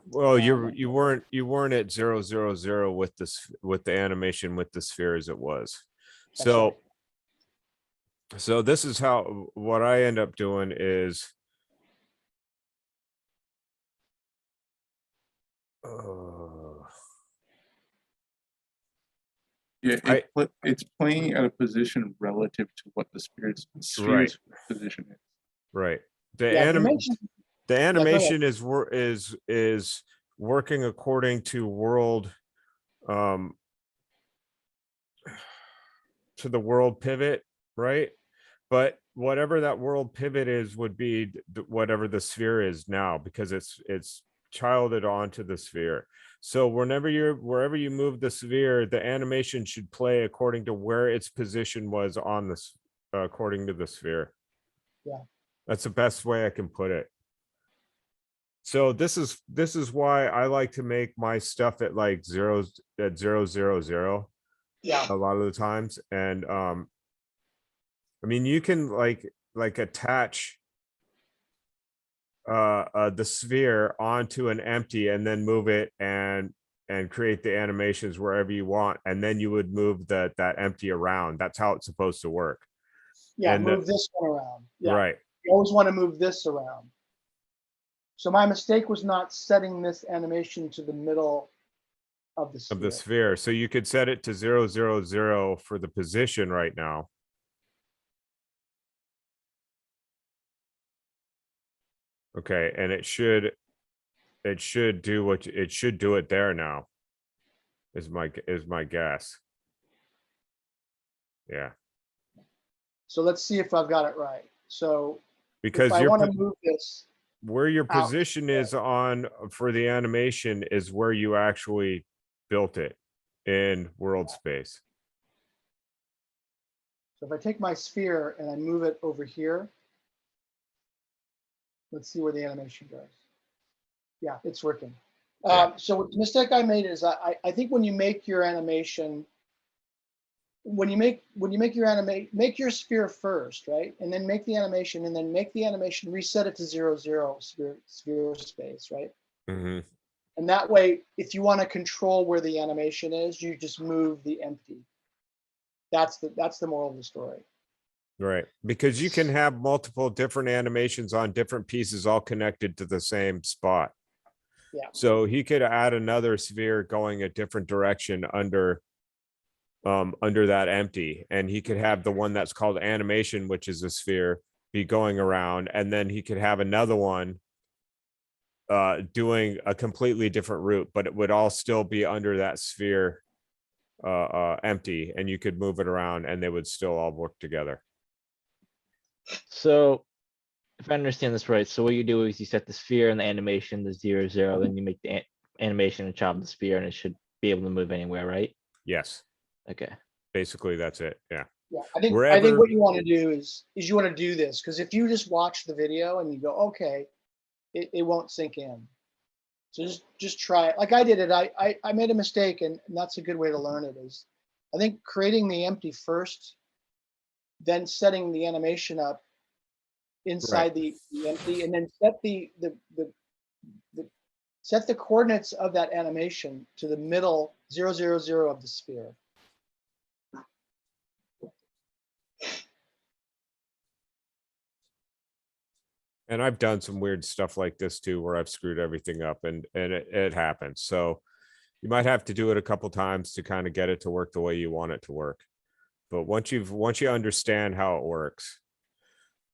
Well, you weren't at 0, 0, 0 with this, with the animation with the sphere as it was. That's So, so this is how, what I end up doing is. Yeah, I- it's playing at a position relative to what the sphere's position is. Right. The Yeah, you anim, mentioned, the ahead. animation is working according to world, to the world pivot, right? But whatever that world pivot is would be whatever the sphere is now, because it's childed onto the sphere. So wherever you move the sphere, the animation should play according to where its position was on this, according to the sphere. Yeah. That's the best way I can put it. So this is why I like to make my stuff at like zeros, at 0, 0, 0 yeah, a lot of the times. And I mean, you can like attach the sphere onto an empty and then move it and create the animations wherever you want, and then you would move that empty around. That's how it's supposed to work. yeah, And move this one around. Yeah, Right. you always want to move this around. So my mistake was not setting this animation to the middle of the Of the sphere. sphere. So you could set it to 0, 0, 0 for the position right now. Okay, and it should do what it should do it there now. Is my guess. Yeah, So let's see if I've got it right. So because if I your want to move this, where your out, position is on for the animation is where you actually built it in world space. so if I take my sphere and I move it over here, let's see where the animation goes. Yeah, it's working. Yeah. So the mistake I made is I think when you make your animation, make your sphere first, right? And then make the animation, and then make the animation, reset it to 0, 0 sphere space, right? Mhm. And that way, if you want to control where the animation is, you just move the empty. That's the moral of the story. Right, because you can have multiple different animations on different pieces all connected to the same spot. Yeah. So he could add another sphere going a different direction under that empty, and he could have the one that's called animation, which is a sphere, be going around, and then he could have another one doing a completely different route, but it would all still be under that sphere empty, and you could move it around and they would still all work together. So if I understand this right, so what you do is you set the sphere and the animation to 0, 0, then you make the animation and chop the sphere, and it should be able to move anywhere, right? Yes, Okay. basically that's it. Yeah. Yeah, I think Wherever- what you want to do is you want to do this, because if you just watch the video and you go, okay, it won't sink in. So just try it. Like I did it. I made a mistake, and that's a good way to learn it. Is I think creating the empty first, then setting the animation up inside the empty, and then set the set the coordinates of that animation to the middle 0, 0, 0 of the sphere. And I've done some weird stuff like this too, where I've screwed everything up, and it happens. So you might have to do it a couple times to kind of get it to work the way you want it to work. But once you understand how it works,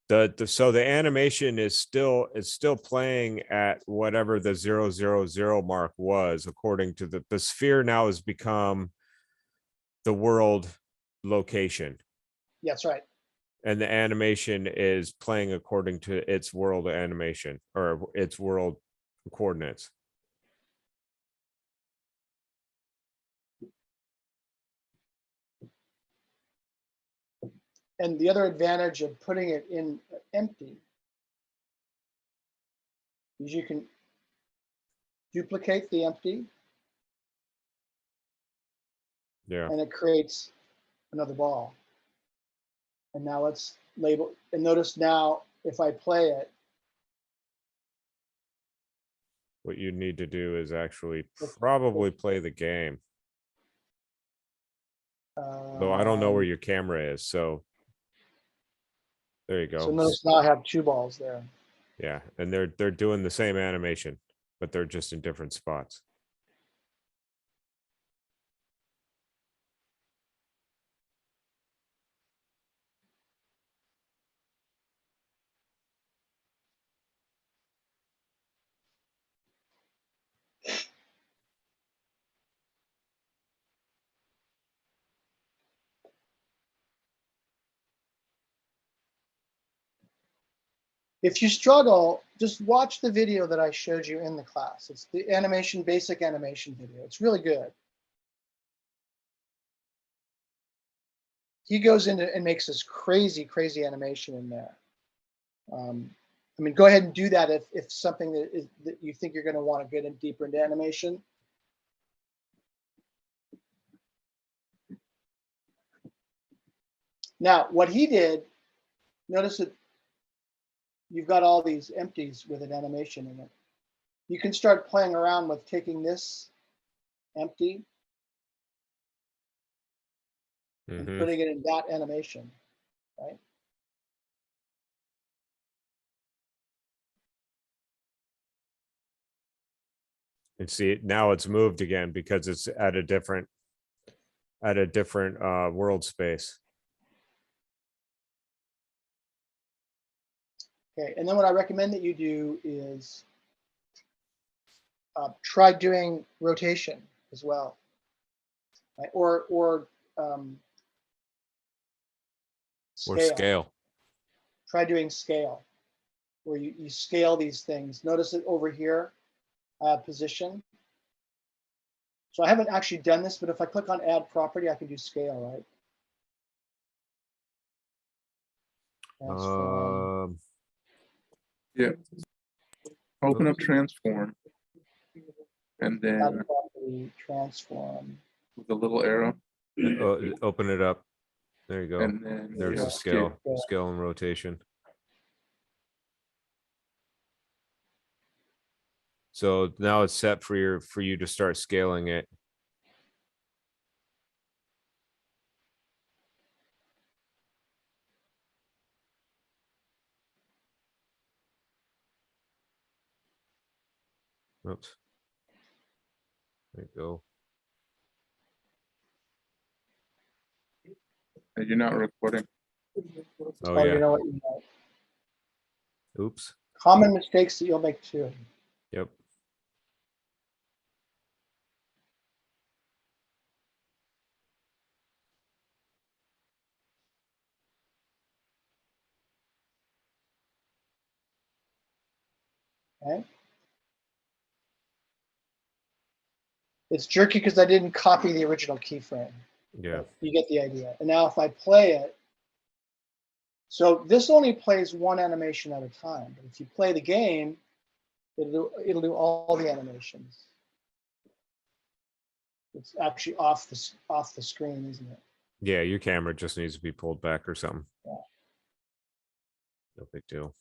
so the animation is still playing at whatever the 0, 0, 0 mark was, according to the sphere now has become the world location, Yeah, that's right. and the animation is playing according to its world animation or its world coordinates. And the other advantage of putting it in empty is you can duplicate the empty, Yeah. and it creates another ball. And now let's label, and notice now if I play it, What you need to do is actually probably play the game. Though I don't know where your camera is, so there you so go. notice now I have two balls there. Yeah, and they're doing the same animation, but they're just in different spots. If you struggle, just watch the video that I showed you in the class. It's the animation, basic animation video. It's really good. He goes into and makes this crazy, crazy animation in there. I mean, go ahead and do that if something that you think you're going to want to get in deeper into animation. Now, what he did, notice that you've got all these empties with an animation in it. You can start playing around with taking this empty and Mhm. putting it in that animation, right? And see, now it's moved again because it's at a different world space. Okay, and then what I recommend that you do is try doing rotation as well, right? Or Or scale. scale. Try doing scale, where you scale these things. Notice it over here, position. So I haven't actually done this, but if I click on add property, I can do scale, right? Transform. Yeah. Open up transform. And then Add property, transform. with the little arrow. Open it up. There you go. And then There's yeah, a scale, Yeah. scale and rotation. So now it's set for you to start scaling it. Oops. There you go. And you're not recording. Oh Oh, you yeah. know what? You know, Oops. common mistakes that you'll make too. Yep. Okay. It's jerky because I didn't copy the original keyframe. Yeah. You get the idea. And now if I play it, so this only plays one animation at a time. But if you play the game, it'll do all the animations. It's actually off the screen, isn't it? Yeah, your camera just needs to be pulled back or something. Yeah. No big deal.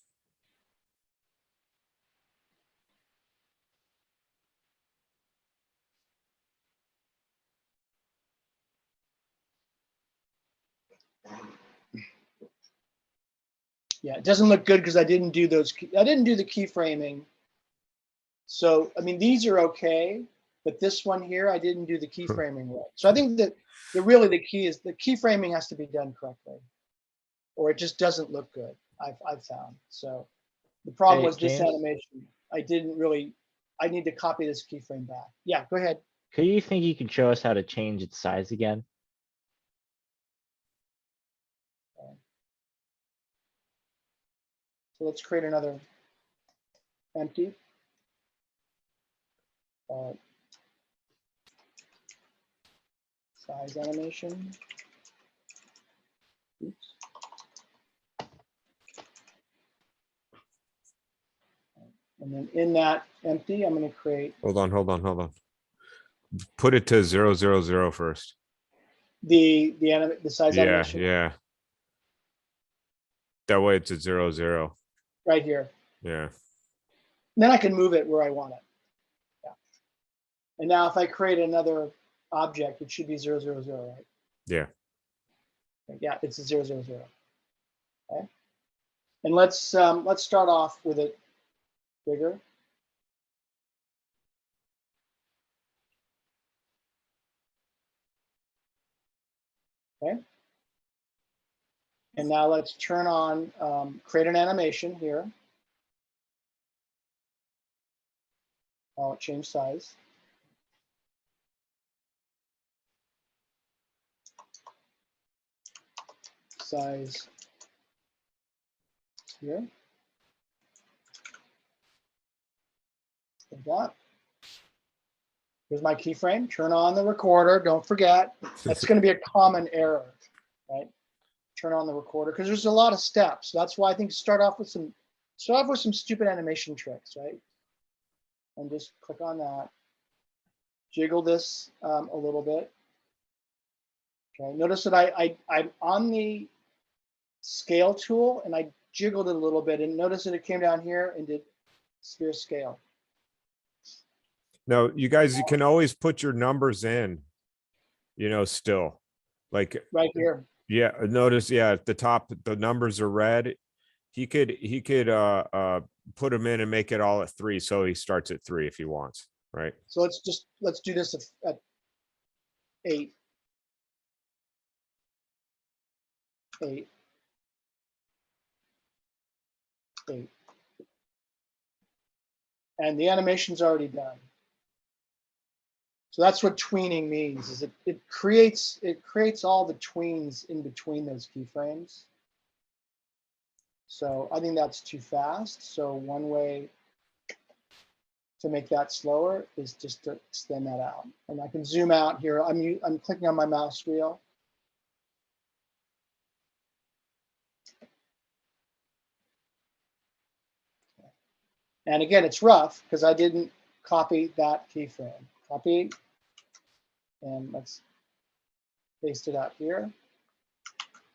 Yeah, it doesn't look good because I didn't do those. I didn't do the keyframing. So I mean, these are okay, but this one here, I didn't do the keyframing right. So I think that really the key is the keyframing has to be done correctly, or it just doesn't look good. I've found. So the problem Hey, was this James? animation. I didn't really. I need to copy this keyframe back. Yeah, go ahead. Could you think you could show us how to change its size again? So let's create another empty. Size animation. Oops. And then in that empty, I'm going to create Hold on. Put it to 000 first. the size Yeah, animation yeah. That way it's at 000. right here. Yeah. And then I can move it where I want it. Yeah. And now if I create another object, it should be 000, right? Yeah. Yeah, it's a 000. Okay. And let's start off with it bigger. Okay. And now let's turn on, create an animation here. I'll change size. Size here. Like that. Here's my keyframe. Turn on the recorder. Don't forget. That's going to be a common error, right? Turn on the recorder because there's a lot of steps. That's why I think start off with some stupid animation tricks, right? And just click on that. Jiggle this a little bit. Okay. Notice that I'm on the scale tool and I jiggled it a little bit, and notice that it came down here and did sphere scale. No, you guys, you can always put your numbers in, still. Like, Right here. yeah, notice, yeah, at the top, the numbers are red. He could put them in and make it all at 3. So he starts at 3 if he wants, right? So let's do this at 8. 8. 8. And the animation's already done. So that's what tweening means, is it creates all the tweens in between those keyframes. So I think that's too fast. So one way to make that slower is just to extend that out. And I can zoom out here. I'm clicking on my mouse wheel. And again, it's rough because I didn't copy that keyframe. Copy, and let's paste it out here.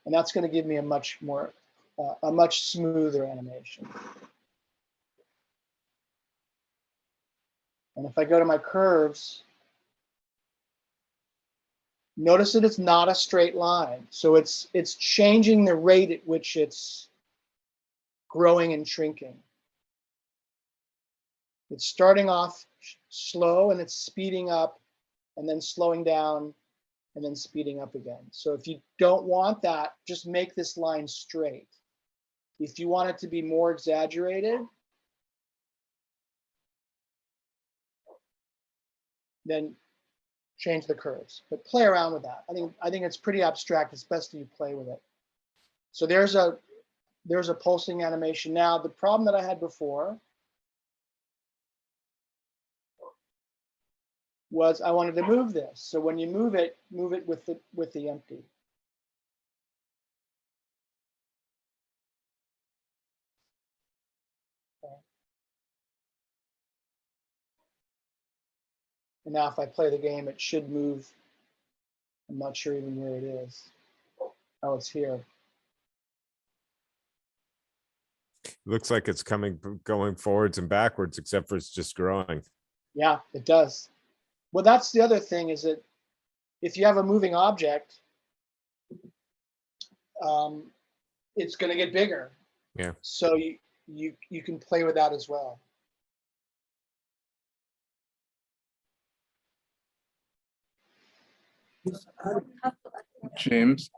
And that's going to give me a much smoother animation. And if I go to my curves, notice that it's not a straight line. So it's changing the rate at which it's growing and shrinking. It's starting off slow and it's speeding up and then slowing down and then speeding up again. So if you don't want that, just make this line straight. If you want it to be more exaggerated, then change the curves, but play around with that. I think it's pretty abstract. It's best that you play with it. So there's a pulsing animation. Now, the problem that I had before was I wanted to move this. So when you move it with the empty. And now if I play the game, it should move. I'm not sure even where it is. Oh, it's here. Looks like it's going forwards and backwards, except for it's just growing. Yeah, it does. Well, that's the other thing is that if you have a moving object, it's going to get bigger. Yeah. So you can play with that as well. James,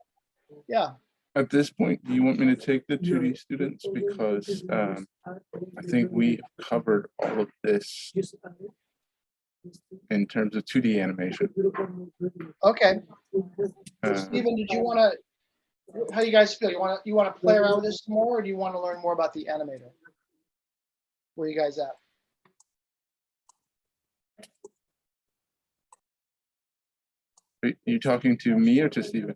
Yeah. at this point, do you want me to take the 2D students? Because I think we covered all of this in terms of 2D animation. Okay. So Uh, Stephen, did you want to? How do you guys feel? You want to play around with this more, or do you want to learn more about the animator? Where are you guys at? Are you talking to me or to Stephen?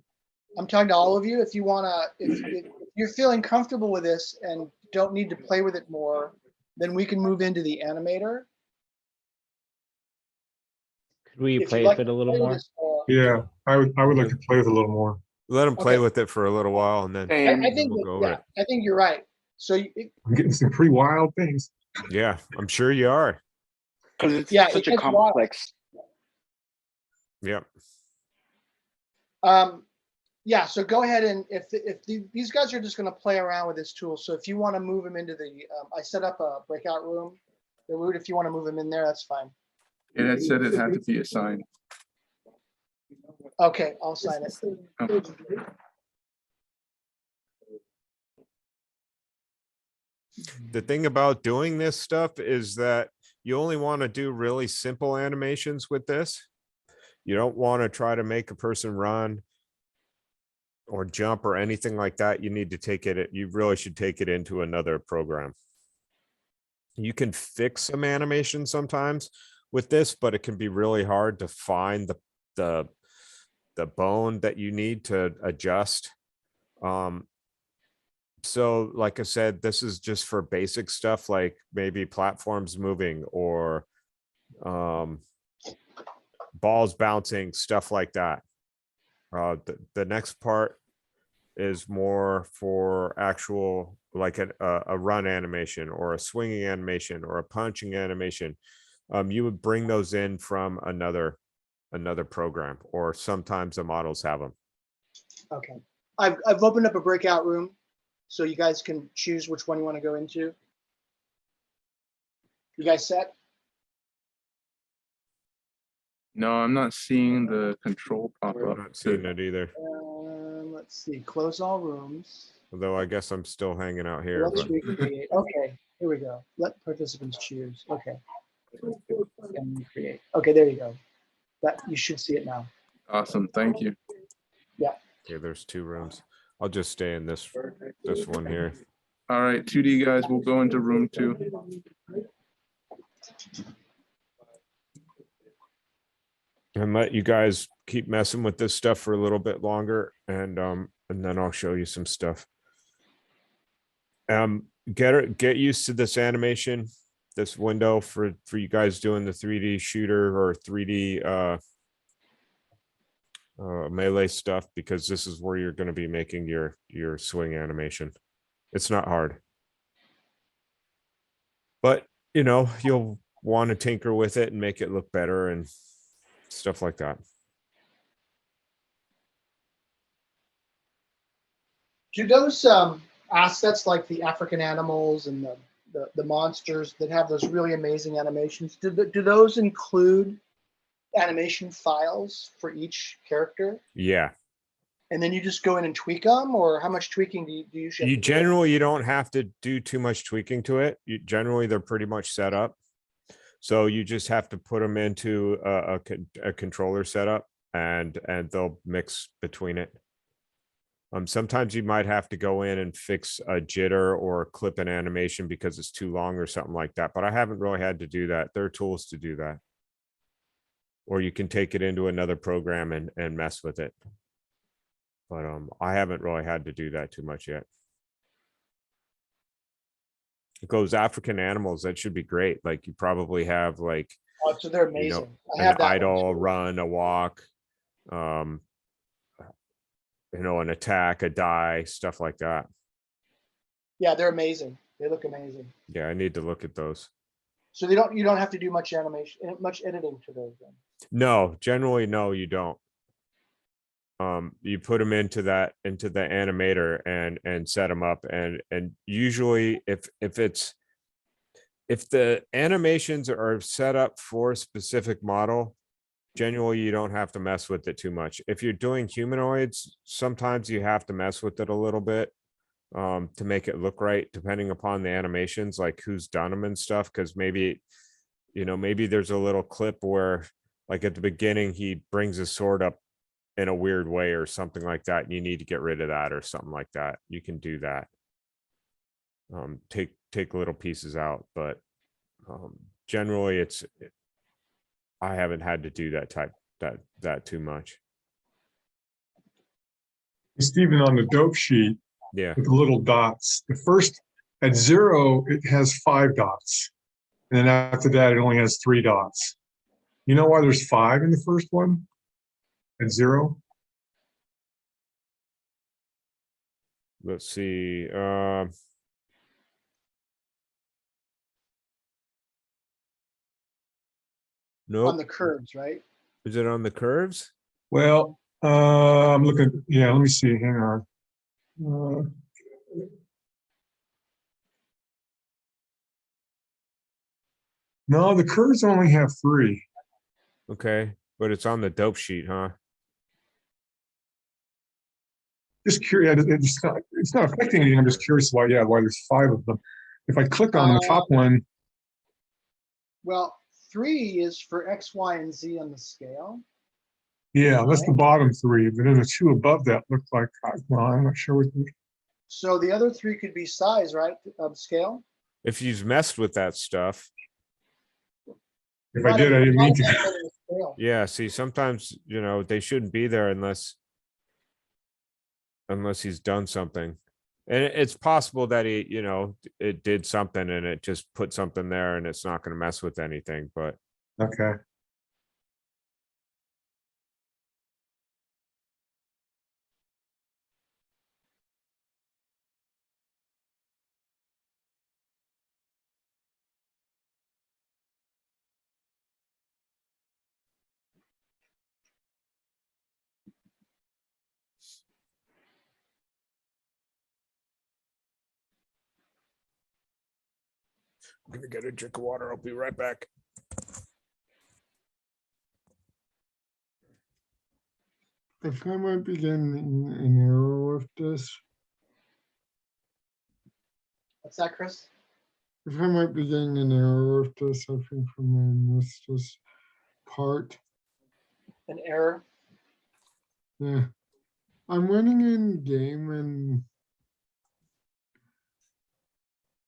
I'm talking to all of you. If you want to, if you're feeling comfortable with this and don't need to play with it more, then we can move into the animator. Could we If play you'd like with it to a little play with more? this more, Yeah, I would like to play with a little more. Let him play Okay. with it for a little while and then, I think we'll that- go over yeah, it. I think you're right. So I'm getting some pretty wild things. Yeah, I'm sure you are. Because it's Yeah, such it a gets wild. complex. Yep. Yeah, so go ahead and these guys are just going to play around with this tool. So if you want to move them into the, I set up a breakout room. The root, if you want to move them in there, that's fine. It had said it had to be assigned. Okay, I'll sign it. Okay. The thing about doing this stuff is that you only want to do really simple animations with this. You don't want to try to make a person run or jump or anything like that. You need to take it, you really should take it into another program. You can fix some animation sometimes with this, but it can be really hard to find the bone that you need to adjust. So like I said, this is just for basic stuff like maybe platforms moving or balls bouncing, stuff like that. The next part is more for actual like a run animation or a swinging animation or a punching animation. You would bring those in from another program, or sometimes the models have them. Okay. I've opened up a breakout room so you guys can choose which one you want to go into. You guys set? No, I'm not seeing the control pop I'm up. not seeing it either, Let's see, close all rooms. although I guess I'm still hanging out here. Let's But recreate. Okay, here we go. Let participants choose. Okay. And recreate. Okay, there you go. That you should see it now. Awesome, thank you. okay, there's 2 rooms. I'll just stay in this one here. All right, 2D guys, we'll go into room 2. And let you guys keep messing with this stuff for a little bit longer, and then I'll show you some stuff. Get used to this animation, this window for you guys doing the 3D shooter or 3D melee stuff, because this is where you're going to be making your swing animation. It's not hard, but you know, you'll want to tinker with it and make it look better and stuff like that. Do those assets like the African animals and the monsters that have those really amazing animations, do those include animation files for each character? Yeah. And then you just go in and tweak them, or how much tweaking do you usually have to do? You don't have to do too much tweaking to it. Generally they're pretty much set up. So you just have to put them into a controller setup and they'll mix between it. Sometimes you might have to go in and fix a jitter or clip an animation because it's too long or something like that. But I haven't really had to do that. There are tools to do that. Or you can take it into another program and mess with it. But I haven't really had to do that too much yet. It goes African animals, that should be great. Like you probably have like, Oh, so they're you know, amazing. I an have that one idle, too. run, a walk, an attack, a die, stuff like that. Yeah, they're amazing. They look amazing. Yeah, I need to look at those. So you don't have to do much animation, much editing to those then. No, generally, no, you don't. You put them into the animator and set them up, and usually if the animations are set up for a specific model, generally you don't have to mess with it too much. If you're doing humanoids, sometimes you have to mess with it a little bit to make it look right, depending upon the animations, like who's done them and stuff. Because maybe there's a little clip where, like at the beginning, he brings his sword up in a weird way or something like that, and you need to get rid of that or something like that. You can do that. Take little pieces out, but generally I haven't had to do that too much. Stephen, on the dope sheet Yeah. with the little dots, the first at 0, it has 5 dots. And then after that, it only has 3 dots. You know why there's 5 in the first one? At 0? Let's see. On the Nope. curves, right? Is it on the curves? Well, I'm looking, yeah, let me see, hang on. Uh, No, the curves only have 3. Okay, but it's on the dope sheet, huh? Just curious, it's not affecting anything, I'm just curious why there's 5 of them. If I click on the top one, Well, 3 is for X, Y, and Z on the scale. yeah, that's the Right. bottom 3, but then the 2 above that look like, well, I'm not sure what. So the other 3 could be size, right, of scale? If you've messed with that stuff, If I did, I didn't mean to. Scale. yeah. See, sometimes they shouldn't be there unless he's done something, and it's possible that it did something and it just put something there, and it's not going to mess with anything. But Okay. I'm gonna get a drink of water. I'll be right back. If I might be getting an error with this, What's that, Chris? if I might be getting an error with this, I think I may miss this part. An error? Yeah. I'm running in game and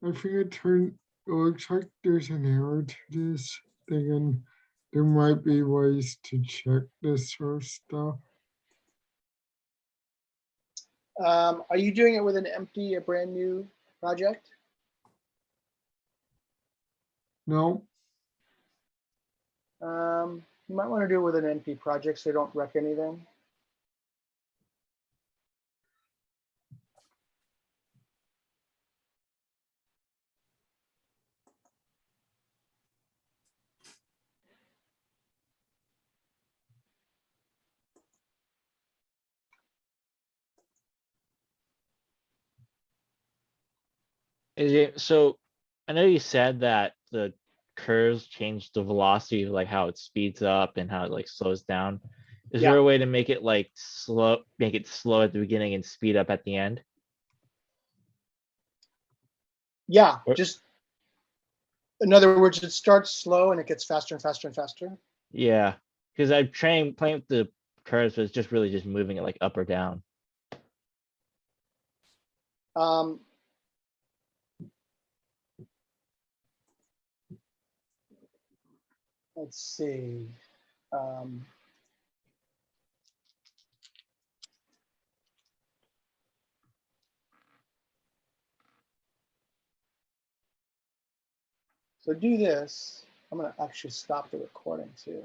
I think it looks like there's an error to this thing, and there might be ways to check this sort of stuff. Are you doing it with an empty, a brand new project? No, You might want to do it with an NP project so you don't wreck anything. So I know you said that the curves change the velocity, like how it speeds up and how it like slows down. Is there Yeah. a way to make it like make it slow at the beginning and speed up at the end? Yeah, Or- just in other words, it starts slow and it gets faster and faster and faster. Yeah, because I'm playing with the curves, but it's just really just moving it like up or down. Um, let's see. So do this. I'm gonna actually stop the recording too.